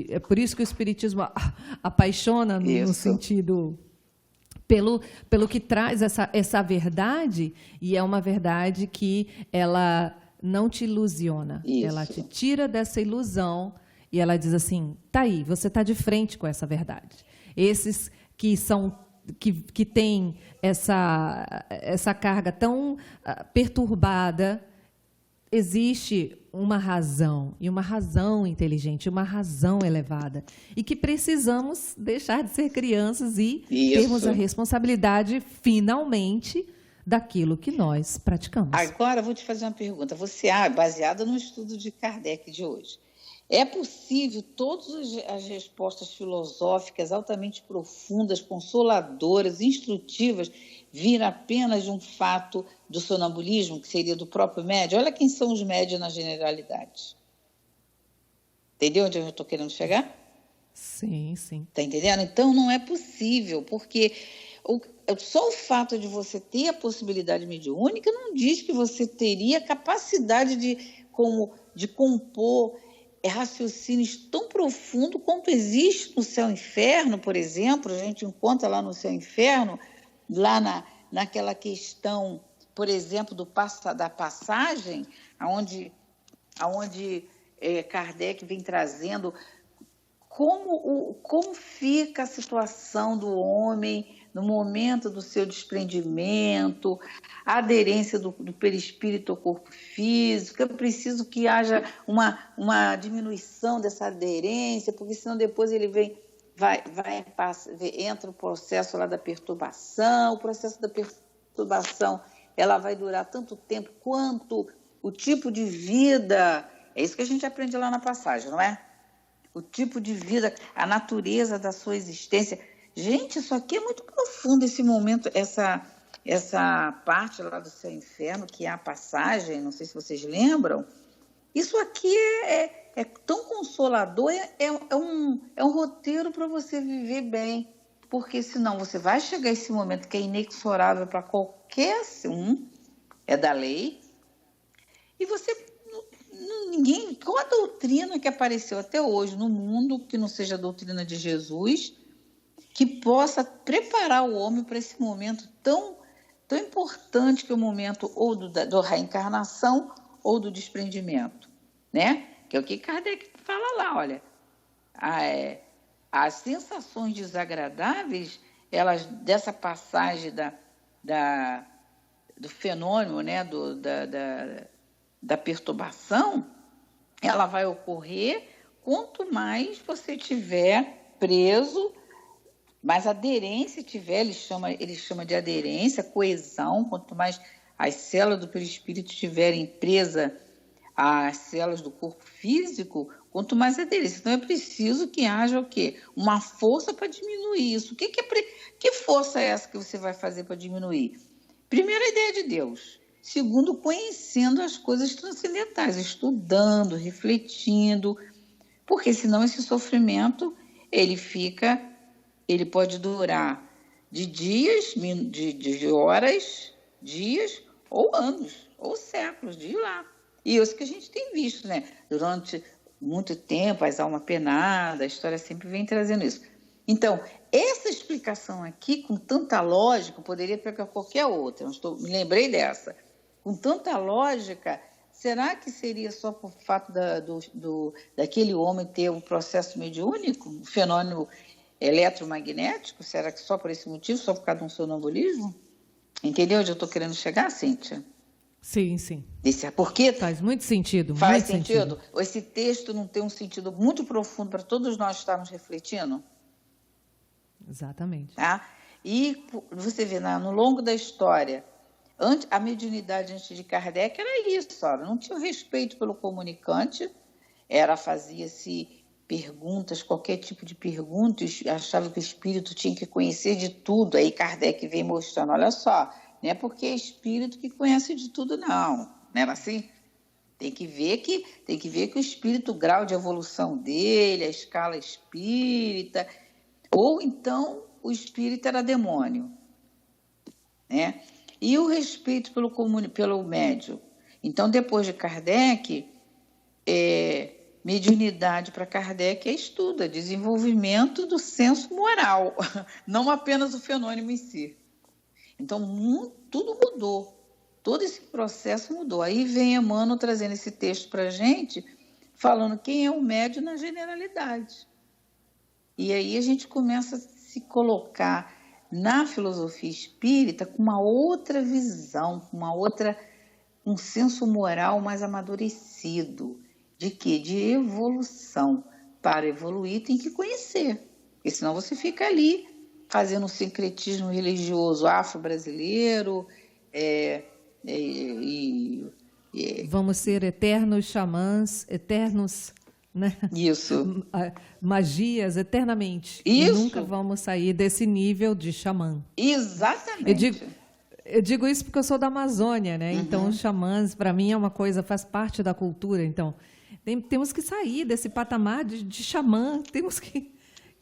é por isso que o Espiritismo apaixona no sentido, pelo que traz essa verdade, e é uma verdade que ela não te ilusiona. Isso. Ela te tira dessa ilusão e ela diz assim, tá aí, você está de frente com essa verdade. Esses que têm essa carga tão perturbada, existe uma razão, e uma razão inteligente, uma razão elevada, e que precisamos deixar de ser crianças e termos a responsabilidade, finalmente, daquilo que nós praticamos. Agora, vou te fazer uma pergunta. Você, baseada no estudo de Kardec de hoje, é possível todas as respostas filosóficas altamente profundas, consoladoras, instrutivas, vir apenas de um fato do sonambulismo, que seria do próprio médium? Olha quem são os médiuns na generalidade. Entendeu onde eu estou querendo chegar? Sim, sim. Está entendendo? Então, não é possível, porque só o fato de você ter a possibilidade mediúnica não diz que você teria capacidade de compor raciocínios tão profundos quanto existe no céu e inferno, por exemplo. A gente encontra lá no céu e inferno, lá naquela questão, por exemplo, da passagem, aonde Kardec vem trazendo como fica a situação do homem no momento do seu desprendimento, a aderência do perispírito ao corpo físico. É preciso que haja uma diminuição dessa aderência, porque senão depois ele entra o processo lá da perturbação. O processo da perturbação ela vai durar tanto tempo quanto o tipo de vida. É isso que a gente aprende lá na passagem, não é? O tipo de vida, a natureza da sua existência. Gente, isso aqui é muito profundo, esse momento, essa parte lá do céu e inferno, que é a passagem, não sei se vocês lembram. Isso aqui é tão consolador, é um roteiro para você viver bem, porque senão você vai chegar a esse momento que é inexorável para qualquer um, é da lei, e você... qual a doutrina que apareceu até hoje no mundo, que não seja a doutrina de Jesus, que possa preparar o homem para esse momento tão tão importante que é o momento ou da reencarnação ou do desprendimento, né? Que é o que Kardec fala lá, olha, as sensações desagradáveis, elas, dessa passagem do fenômeno, né, da perturbação, ela vai ocorrer quanto mais você tiver preso, mais aderência tiver, ele chama de aderência, coesão, quanto mais as células do perispírito estiverem presas às células do corpo físico, quanto mais aderência. Então é preciso que haja o quê? Uma força para diminuir isso. Que força é essa que você vai fazer para diminuir? Primeiro, a ideia de Deus. Segundo, conhecendo as coisas transcendentais, estudando, refletindo, porque senão esse sofrimento ele pode durar de dias, de horas, dias ou anos, ou séculos, de lá. E isso que a gente tem visto, né? Durante muito tempo, as almas penadas, a história sempre vem trazendo isso. Então, essa explicação aqui, com tanta lógica, eu poderia pegar qualquer outra, me lembrei dessa. Com tanta lógica, será que seria só por fato daquele homem ter um processo mediúnico, um fenômeno eletromagnético? Será que só por esse motivo, só por causa de um sonambulismo? Entendeu onde eu estou querendo chegar, Cíntia? Sim, sim. Porque faz muito sentido. Faz sentido? Esse texto não tem um sentido muito profundo para todos nós estarmos refletindo? Exatamente. Tá? E você vê, no longo da história, a mediunidade antes de Kardec era isso, não tinha respeito pelo comunicante, fazia-se perguntas, qualquer tipo de pergunta, achava que o espírito tinha que conhecer de tudo. Aí Kardec vem mostrando, olha só, não é porque é espírito que conhece de tudo, não era assim? Tem que ver que o espírito, o grau de evolução dele, a escala espírita, ou então o espírito era demônio, né? E o respeito pelo médium. Então, depois de Kardec, mediunidade para Kardec é estudo, é desenvolvimento do senso moral, não apenas o fenômeno em si. Então, tudo mudou, todo esse processo mudou. Aí vem Emmanuel trazendo esse texto para a gente, falando quem é o médium na generalidade. E aí a gente começa a se colocar na filosofia espírita com uma outra visão, com um senso moral mais amadurecido. De quê? De evolução. Para evoluir tem que conhecer, porque senão você fica ali fazendo um sincretismo religioso afro-brasileiro. Vamos ser eternos xamãs, eternos, né? Isso. Magias eternamente. Isso. E nunca vamos sair desse nível de xamã. Exatamente. Eu digo isso porque eu sou da Amazônia, né? Uhum. Então, os xamãs, para mim, é uma coisa, faz parte da cultura. Então, temos que sair desse patamar de xamã, temos que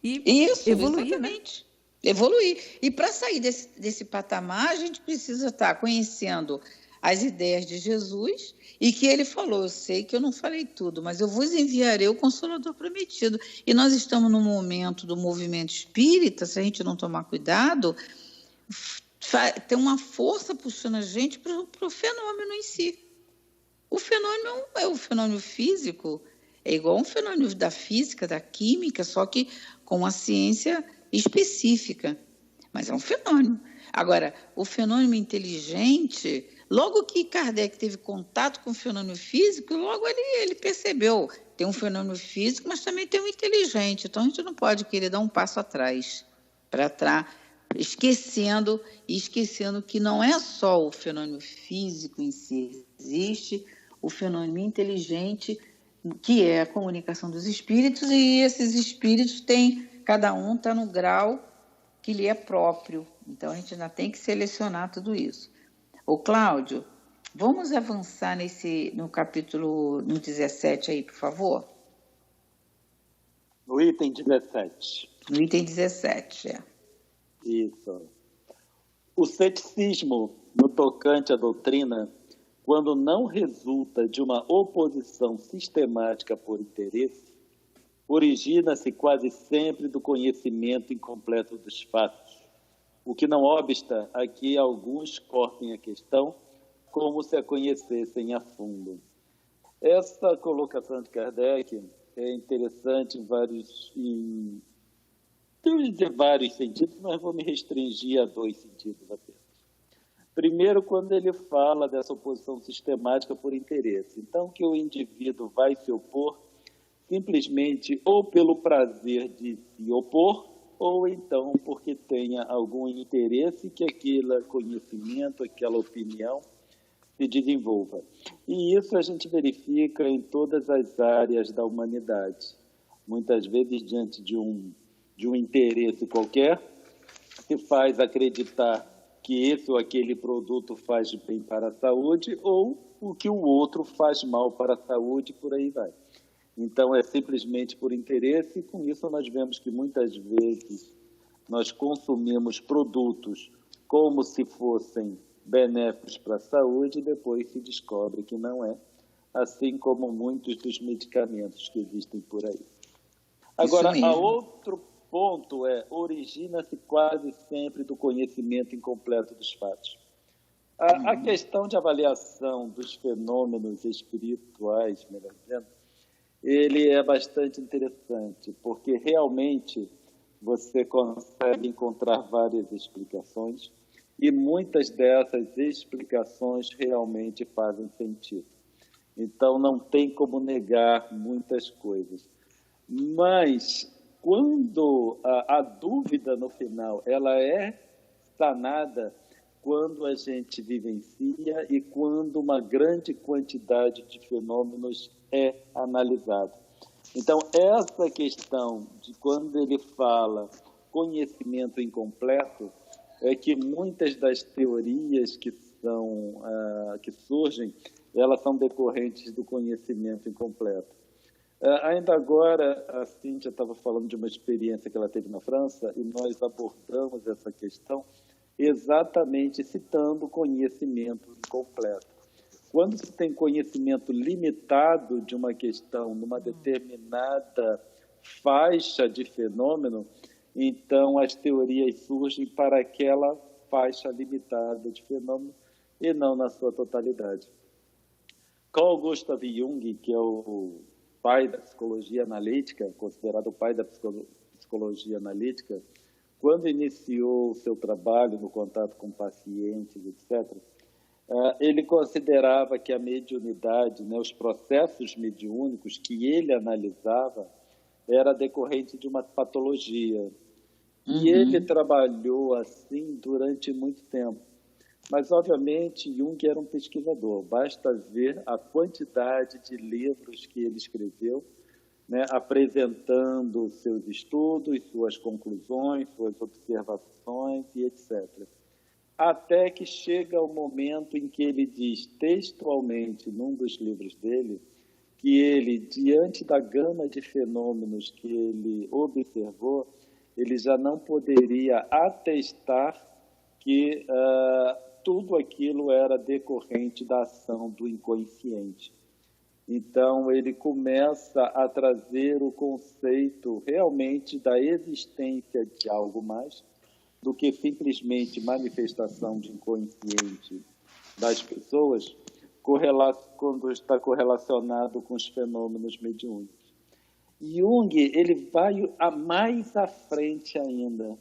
evoluir, exatamente. Né? Evoluir. E para sair desse patamar, a gente precisa estar conhecendo as ideias de Jesus, e que ele falou, eu sei que eu não falei tudo, mas eu vos enviarei o Consolador prometido. E nós estamos num momento do movimento espírita, se a gente não tomar cuidado, tem uma força puxando a gente para o fenômeno em si. O fenômeno é o fenômeno físico, é igual um fenômeno da física, da química, só que com a ciência específica. Mas é um fenômeno. Agora, o fenômeno inteligente, logo que Kardec teve contato com o fenômeno físico, logo ele percebeu, tem um fenômeno físico, mas também tem um inteligente. Então, a gente não pode querer dar um passo atrás, para trás, esquecendo que não é só o fenômeno físico em si, existe o fenômeno inteligente, que é a comunicação dos espíritos, e esses espíritos cada um está no grau que lhe é próprio. Então, a gente ainda tem que selecionar tudo isso. Ô, Cláudio, vamos avançar no capítulo 17 aí, por favor? No item 17. No item 17, Isso. O ceticismo no tocante à doutrina, quando não resulta de uma oposição sistemática por interesse, origina-se quase sempre do conhecimento incompleto dos fatos, o que não obsta a que alguns cortem a questão como se a conhecessem a fundo. Essa colocação de Kardec é interessante eu ia dizer vários sentidos, mas vou me restringir a 2 sentidos apenas. Primeiro, quando ele fala dessa oposição sistemática por interesse. Então, que o indivíduo vai se opor simplesmente ou pelo prazer de se opor, ou então porque tenha algum interesse que aquele conhecimento, aquela opinião se desenvolva. E isso a gente verifica em todas as áreas da humanidade. Muitas vezes, diante de um interesse qualquer, se faz acreditar que esse ou aquele produto faz bem para a saúde ou o que o outro faz mal para a saúde, por aí vai. Então, é simplesmente por interesse, e com isso nós vemos que muitas vezes nós consumimos produtos como se fossem benéficos para a saúde e depois se descobre que não é, assim como muitos dos medicamentos que existem por aí. Agora, a outro ponto origina-se quase sempre do conhecimento incompleto dos fatos. A questão de avaliação dos fenômenos espirituais, melhor dizendo, ele é bastante interessante, porque realmente você consegue encontrar várias explicações e muitas dessas explicações realmente fazem sentido. Então, não tem como negar muitas coisas. Mas, quando a dúvida no final ela é sanada, quando a gente vivencia e quando uma grande quantidade de fenômenos é analisada. Então, essa questão de quando ele fala conhecimento incompleto, é que muitas das teorias que surgem, elas são decorrentes do conhecimento incompleto. Ainda agora, a Cíntia estava falando de uma experiência que ela teve na França e nós abordamos essa questão exatamente citando conhecimento incompleto. Quando se tem conhecimento limitado de uma questão numa determinada faixa de fenômeno, então as teorias surgem para aquela faixa limitada de fenômeno e não na sua totalidade. Carl Gustav Jung, que é o pai da psicologia analítica, considerado o pai da psicologia analítica, quando iniciou o seu trabalho no contato com pacientes, etc., ele considerava que a mediunidade, os processos mediúnicos que ele analisava, era decorrente de uma patologia. E ele trabalhou assim durante muito tempo. Mas, obviamente, Jung era um pesquisador. Basta ver a quantidade de livros que ele escreveu, apresentando seus estudos, suas conclusões, suas observações e etc. Até que chega o momento em que ele diz textualmente, num dos livros dele, que ele, diante da gama de fenômenos que ele observou, ele já não poderia atestar que tudo aquilo era decorrente da ação do inconsciente. Então, ele começa a trazer o conceito realmente da existência de algo mais do que simplesmente manifestação de inconsciente das pessoas, quando está correlacionado com os fenômenos mediúnicos. Jung, ele vai mais à frente ainda,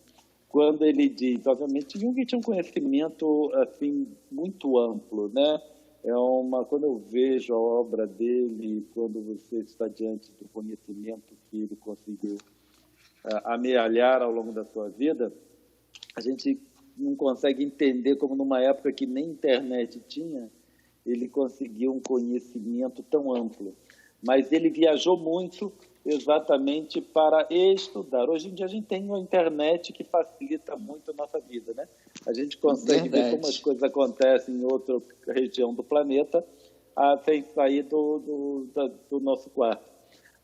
quando ele diz, obviamente, Jung tinha um conhecimento assim, muito amplo, quando eu vejo a obra dele, quando você está diante do conhecimento que ele conseguiu amealhar ao longo da sua vida, a gente não consegue entender como numa época que nem internet tinha, ele conseguiu um conhecimento tão amplo. Mas ele viajou muito exatamente para estudar. Hoje em dia a gente tem uma internet que facilita muito a nossa vida, A gente consegue ver como as coisas acontecem em outra região do planeta sem sair do nosso quarto.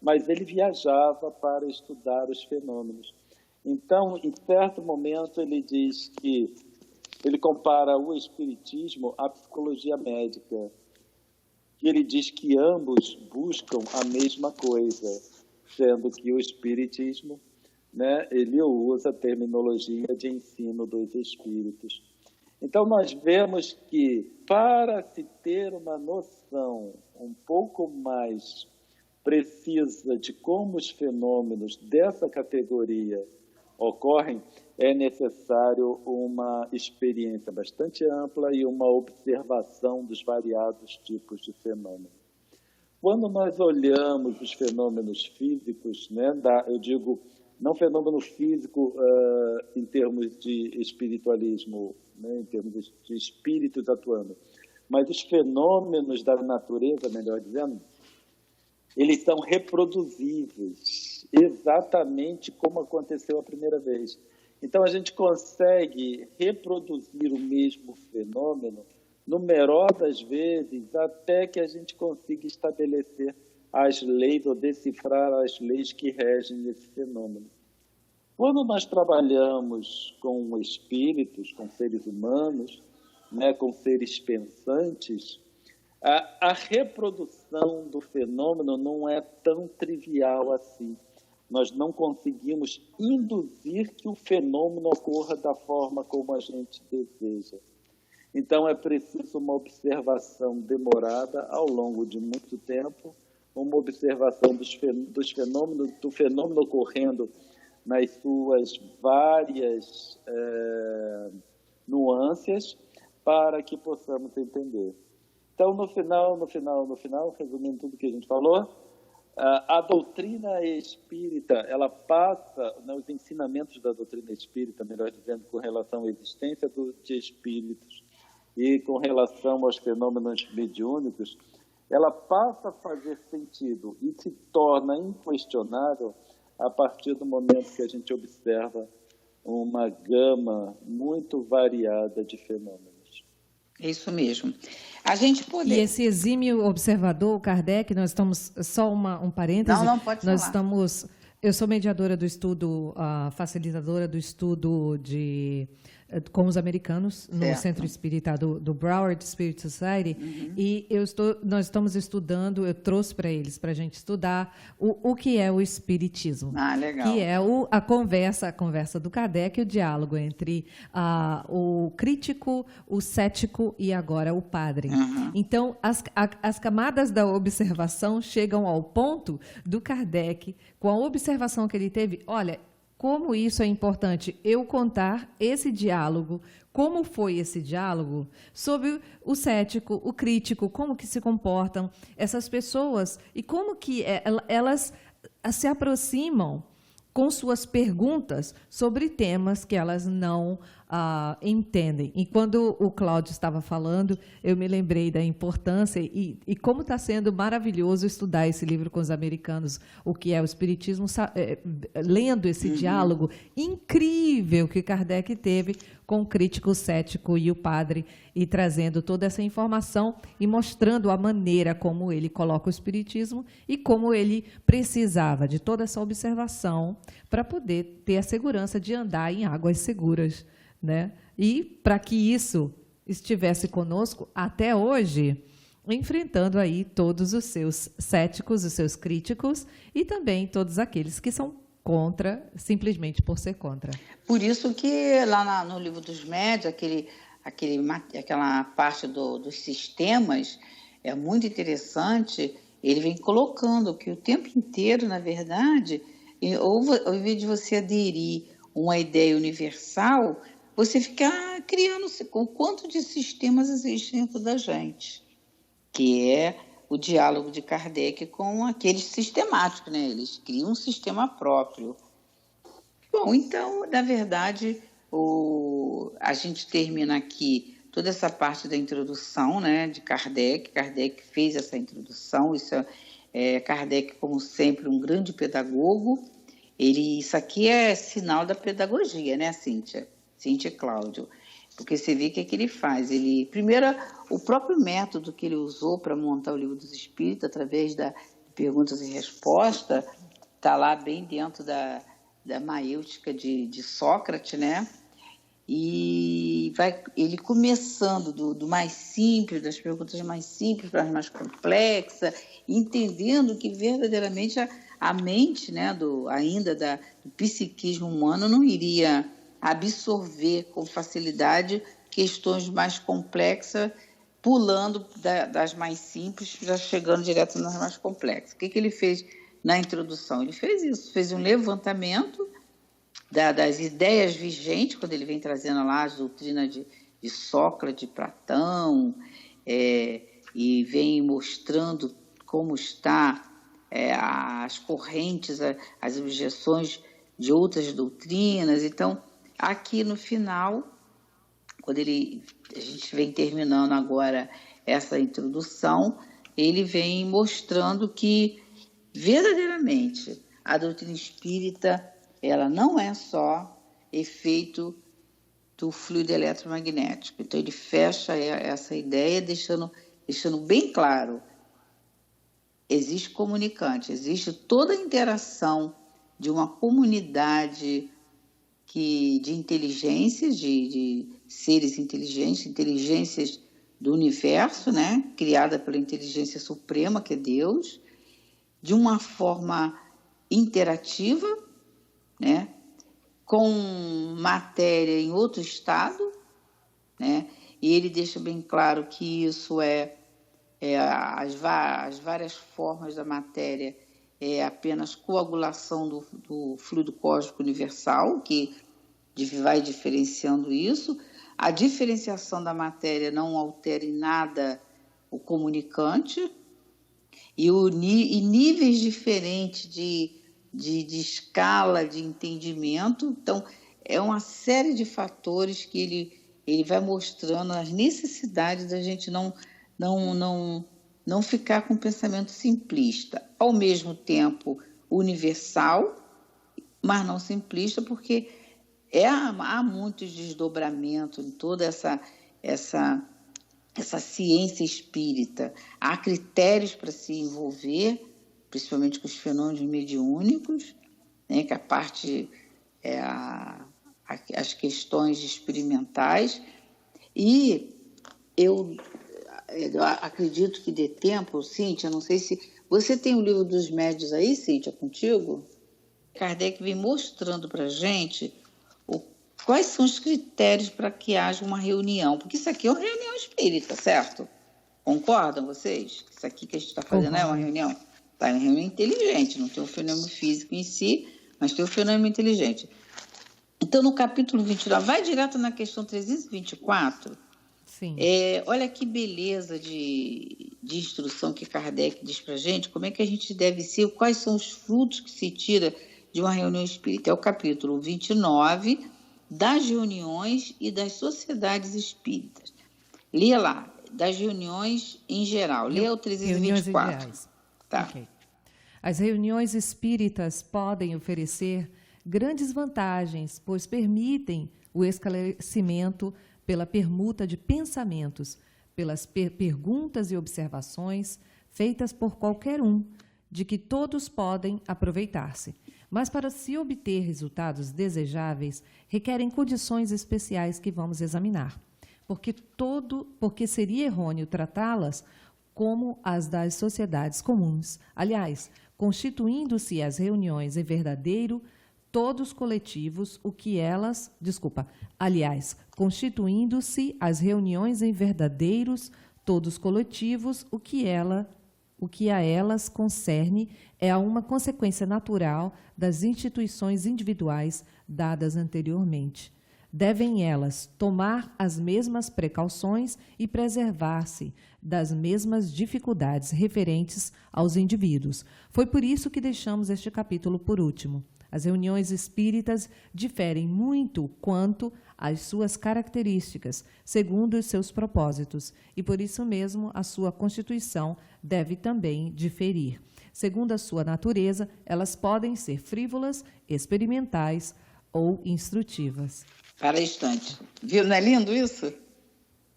Mas ele viajava para estudar os fenômenos. Então, em certo momento, ele diz que ele compara o espiritismo à psicologia médica. E ele diz que ambos buscam a mesma coisa, sendo que o espiritismo né, ele usa a terminologia de ensino dos espíritos. Então, nós vemos que, para se ter uma noção um pouco mais precisa de como os fenômenos dessa categoria ocorrem, é necessário uma experiência bastante ampla e uma observação dos variados tipos de fenômenos. Quando nós olhamos os fenômenos físicos, né, eu digo, não fenômeno físico em termos de espiritualismo, né, em termos de espíritos atuando, mas os fenômenos da natureza, melhor dizendo, eles são reproduzíveis, exatamente como aconteceu a primeira vez. Então, a gente consegue reproduzir o mesmo fenômeno numerosas vezes até que a gente consiga estabelecer as leis ou decifrar as leis que regem esse fenômeno. Quando nós trabalhamos com espíritos, com seres humanos, né, com seres pensantes, a reprodução do fenômeno não é tão trivial assim. Nós não conseguimos induzir que o fenômeno ocorra da forma como a gente deseja. Então, é preciso uma observação demorada ao longo de muito tempo, uma observação dos fenômenos, do fenômeno ocorrendo nas suas várias nuances, para que possamos entender. Então, no final, resumindo tudo que a gente falou, a doutrina espírita, ela passa, os ensinamentos da doutrina espírita, melhor dizendo, com relação à existência de espíritos e com relação aos fenômenos mediúnicos, ela passa a fazer sentido e se torna inquestionável a partir do momento que a gente observa uma gama muito variada de fenômenos. Isso mesmo. A gente poder... E esse exímio observador, Kardec, nós estamos... Só um parêntese. Não, pode falar. Nós estamos... Eu sou mediadora do estudo, facilitadora do estudo com os americanos, no Centro Espírita do Broward Spirit Society, e nós estamos estudando, eu trouxe para eles, para a gente estudar, o que é o Espiritismo. Legal. Que é a conversa do Kardec, o diálogo entre o crítico, o cético e agora o padre. Então, as camadas da observação chegam ao ponto do Kardec, com a observação que ele teve, olha, como isso é importante, eu contar esse diálogo, como foi esse diálogo, sobre o cético, o crítico, como que se comportam essas pessoas e como que elas se aproximam com suas perguntas sobre temas que elas não entendem. E quando o Cláudio estava falando, eu me lembrei da importância e como está sendo maravilhoso estudar esse livro com os americanos, o que é o Espiritismo, lendo esse diálogo incrível que Kardec teve com o crítico, o cético e o padre, e trazendo toda essa informação e mostrando a maneira como ele coloca o Espiritismo e como ele precisava de toda essa observação para poder ter a segurança de andar em águas seguras, né? E para que isso estivesse conosco até hoje, enfrentando aí todos os seus céticos, os seus críticos e também todos aqueles que são contra, simplesmente por ser contra. Por isso que lá no Livro dos Médiuns, aquela parte dos sistemas é muito interessante. Ele vem colocando que o tempo inteiro, na verdade, ao invés de você aderir uma ideia universal, você fica criando o quanto de sistemas existem dentro da gente, que é o diálogo de Kardec com aqueles sistemáticos, né? Eles criam um sistema próprio. Bom, então, na verdade, a gente termina aqui toda essa parte da introdução, né, de Kardec. Kardec fez essa introdução. Kardec, como sempre, um grande pedagogo. Isso aqui é sinal da pedagogia, né, Cíntia e Cláudio? Porque você vê o que ele faz. Primeiro, o próprio método que ele usou para montar o Livro dos Espíritos, através de perguntas e respostas, está lá bem dentro da maêutica de Sócrates, né? E ele começando do mais simples, das perguntas mais simples para as mais complexas, entendendo que verdadeiramente a mente, né, do psiquismo humano não iria absorver com facilidade questões mais complexas, pulando das mais simples, já chegando direto nas mais complexas. O que ele fez na introdução? Ele fez isso, fez um levantamento das ideias vigentes, quando ele vem trazendo lá as doutrinas de Sócrates, de Platão, e vem mostrando como está as correntes, as objeções de outras doutrinas. Então, aqui no final, quando a gente vem terminando agora essa introdução, ele vem mostrando que, verdadeiramente, a doutrina espírita, ela não é só efeito do fluido eletromagnético. Então, ele fecha essa ideia, deixando bem claro: existe comunicante, existe toda a interação de uma comunidade de inteligências, de seres inteligentes, inteligências do universo, né? Criada pela inteligência suprema, que é Deus, de uma forma interativa, né? Com matéria em outro estado, né? E ele deixa bem claro que isso as várias formas da matéria é apenas coagulação do fluido cósmico universal, que vai diferenciando isso. A diferenciação da matéria não altera em nada o comunicante, e níveis diferentes de escala de entendimento. Então, é uma série de fatores que ele vai mostrando as necessidades da gente não ficar com um pensamento simplista, ao mesmo tempo universal, mas não simplista, porque há muitos desdobramentos em toda essa ciência espírita. Há critérios para se envolver, principalmente com os fenômenos mediúnicos, né, que a parte as questões experimentais. E eu acredito que dê tempo, Cíntia, não sei se... Você tem o livro dos médiuns aí, Cíntia, contigo? Kardec vem mostrando para a gente quais são os critérios para que haja uma reunião, porque isso aqui é uma reunião espírita, certo? Concordam vocês? Isso aqui que a gente está fazendo é uma reunião? É uma reunião inteligente, não tem um fenômeno físico em si, mas tem um fenômeno inteligente. Então, no capítulo 29, vai direto na questão 324. Sim. Olha que beleza de instrução que Kardec diz para a gente, como é que a gente deve ser, quais são os frutos que se tira de uma reunião espírita. É o capítulo 29 das reuniões e das sociedades espíritas. Lê lá, das reuniões em geral. Lê o 324. Tá. Okay. As reuniões espíritas podem oferecer grandes vantagens, pois permitem o esclarecimento pela permuta de pensamentos, pelas perguntas e observações feitas por qualquer um, de que todos podem aproveitar-se. Mas para se obter resultados desejáveis, requerem condições especiais que vamos examinar, porque seria errôneo tratá-las como as das sociedades comuns. Aliás, constituindo-se as reuniões em verdadeiro todos coletivos, constituindo-se as reuniões em verdadeiros todos coletivos, o que a elas concerne é uma consequência natural das instituições individuais dadas anteriormente. Devem elas tomar as mesmas precauções e preservar-se das mesmas dificuldades referentes aos indivíduos. Foi por isso que deixamos este capítulo por último. As reuniões espíritas diferem muito quanto às suas características, segundo os seus propósitos, e por isso mesmo a sua constituição deve também diferir. Segundo a sua natureza, elas podem ser frívolas, experimentais ou instrutivas. Para instante. Viu? Não é lindo isso?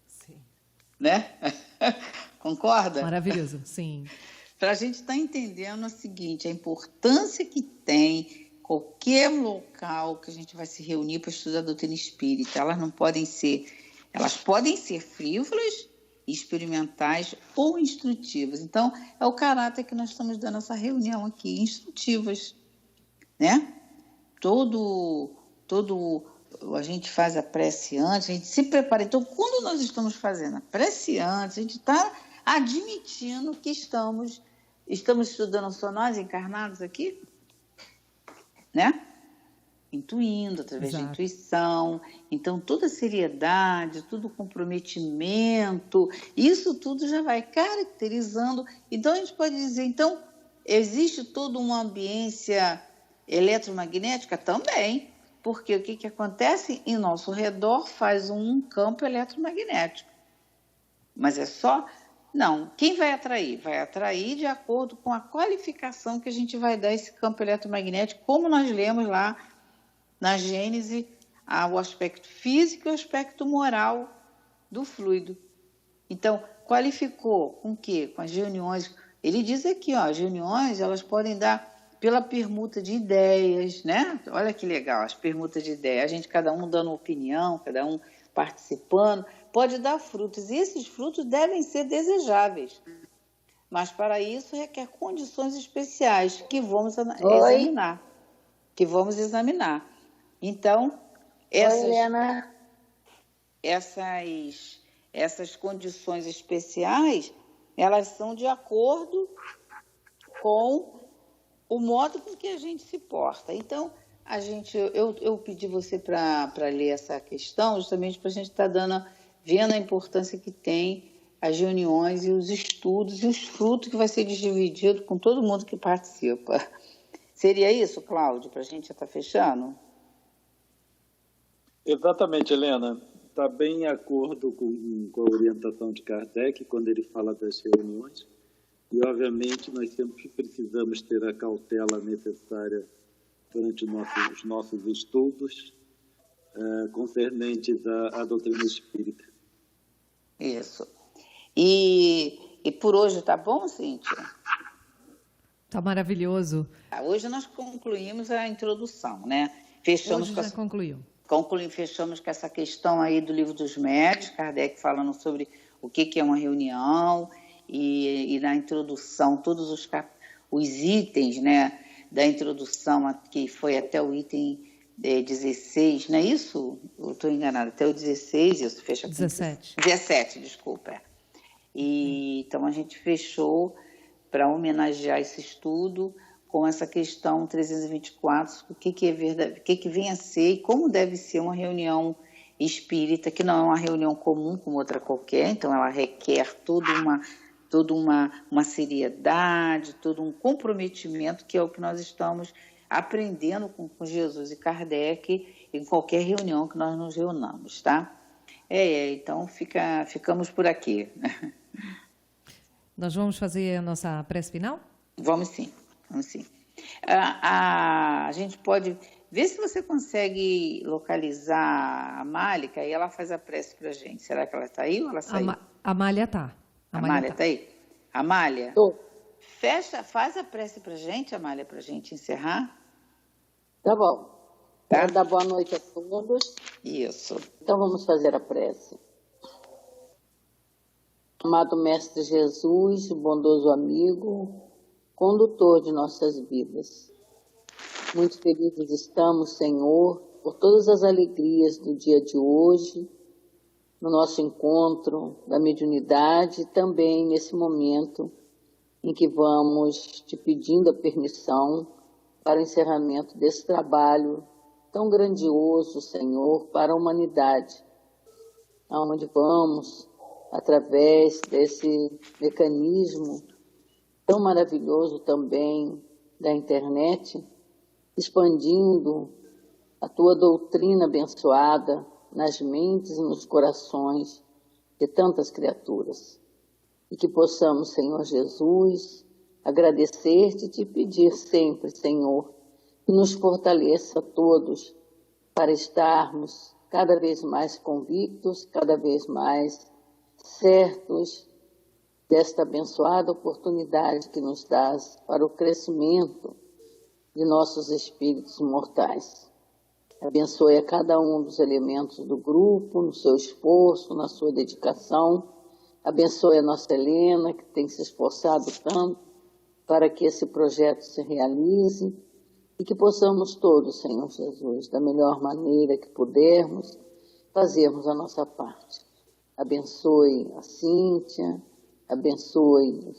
Sim. Né? Concorda? Maravilhoso, sim. Para a gente estar entendendo o seguinte, a importância que tem qualquer local que a gente vai se reunir para estudar a doutrina espírita. Elas podem ser frívolas, experimentais ou instrutivas. Então, é o caráter que nós estamos dando essa reunião aqui, instrutivas, né? A gente faz a prece antes, a gente se prepara. Então, quando nós estamos fazendo a prece antes, a gente está admitindo que estamos estudando só nós encarnados aqui, né? Intuindo, através da intuição. Então, toda seriedade, todo comprometimento, isso tudo já vai caracterizando. Então, a gente pode dizer, então, existe toda uma ambiência eletromagnética? Também, porque o que acontece? Em nosso redor faz um campo eletromagnético. Mas é só... Não, quem vai atrair? Vai atrair de acordo com a qualificação que a gente vai dar a esse campo eletromagnético, como nós lemos lá na Gênese, o aspecto físico e o aspecto moral do fluido. Então, qualificou com o quê? Com as reuniões. Ele diz aqui, ó, as reuniões elas podem dar pela permuta de ideias, né? Olha que legal, as permutas de ideias. A gente, cada um dando opinião, cada um participando, pode dar frutos. E esses frutos devem ser desejáveis. Mas, para isso, requer condições especiais que vamos examinar. Então, essas condições especiais, elas são de acordo com o modo com que a gente se porta. Então, eu pedi você para ler essa questão, justamente para a gente estar vendo a importância que tem as reuniões e os estudos e os frutos que vai ser dividido com todo mundo que participa. Seria isso, Cláudio, para a gente já estar fechando? Exatamente, Helena. Está bem em acordo com a orientação de Kardec, quando ele fala das reuniões. E, obviamente, nós sempre precisamos ter a cautela necessária durante os nossos estudos concernentes à doutrina espírita. Isso. E por hoje tá bom, Cíntia? Tá maravilhoso. Hoje nós concluímos a introdução, né? Concluiu. Fechamos com essa questão aí do Livro dos Médiuns, Kardec falando sobre o que é uma reunião e na introdução, todos os itens, né, da introdução, que foi até o item 16, não é isso? Eu estou enganada, até o 16, isso fecha com 17. 17, desculpa. Então, a gente fechou para homenagear esse estudo com essa questão 324, o que é verdade, o que vem a ser e como deve ser uma reunião espírita, que não é uma reunião comum como outra qualquer, então ela requer toda uma seriedade, todo um comprometimento, que é o que nós estamos aprendendo com Jesus e Kardec em qualquer reunião que nós nos reunamos, tá? Então ficamos por aqui. Nós vamos fazer a nossa prece final? Vamos sim. A gente pode ver se você consegue localizar a Amálica e ela faz a prece para a gente. Será que ela está aí ou ela saiu? A Amália está. A Amália está aí? Amália? Tô. Faz a prece para a gente, Amália, para a gente encerrar. Tá bom. Tá. Quero dar boa noite a todos. Isso. Então vamos fazer a prece. Amado Mestre Jesus, bondoso amigo, condutor de nossas vidas. Muito felizes estamos, Senhor, por todas as alegrias do dia de hoje, no nosso encontro da mediunidade e também nesse momento em que vamos te pedindo a permissão para o encerramento desse trabalho tão grandioso, Senhor, para a humanidade, aonde vamos, através desse mecanismo tão maravilhoso também da internet, expandindo a tua doutrina abençoada nas mentes e nos corações de tantas criaturas. E que possamos, Senhor Jesus, agradecer-te e te pedir sempre, Senhor, que nos fortaleça a todos para estarmos cada vez mais convictos, cada vez mais certos desta abençoada oportunidade que nos dás para o crescimento de nossos espíritos mortais. Abençoe a cada um dos elementos do grupo, no seu esforço, na sua dedicação, Abençoe a nossa Helena, que tem se esforçado tanto para que esse projeto se realize e que possamos todos, Senhor Jesus, da melhor maneira que pudermos, fazermos a nossa parte. Abençoe a Cíntia, abençoe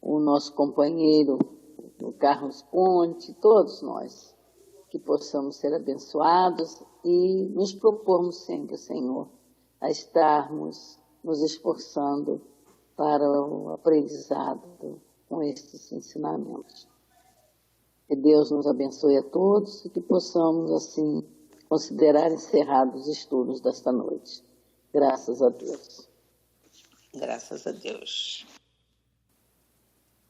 o nosso companheiro, o Carlos Ponte, todos nós, que possamos ser abençoados e nos propormos sempre, Senhor, a estarmos nos esforçando para o aprendizado com estes ensinamentos. Que Deus nos abençoe a todos e que possamos, assim, considerar encerrados os estudos desta noite. Graças a Deus. Graças a Deus.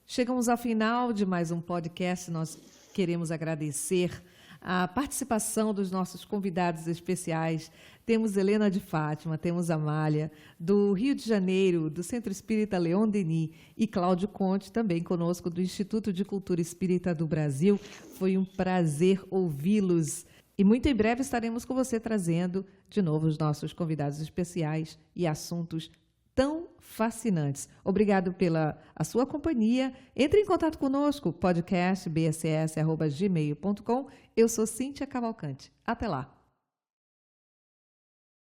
Chegamos ao final de mais um podcast. Nós queremos agradecer a participação dos nossos convidados especiais. Temos Helena de Fátima, temos Amália, do Rio de Janeiro, do Centro Espírita Leon Denis, e Cláudio Conte, também conosco, do Instituto de Cultura Espírita do Brasil. Foi um prazer ouvi-los. E muito em breve estaremos com você trazendo de novo os nossos convidados especiais e assuntos tão fascinantes. Obrigado pela a sua companhia. Entre em contato conosco, podcast bss@gmail.com. Eu sou Cíntia Cavalcante. Até lá.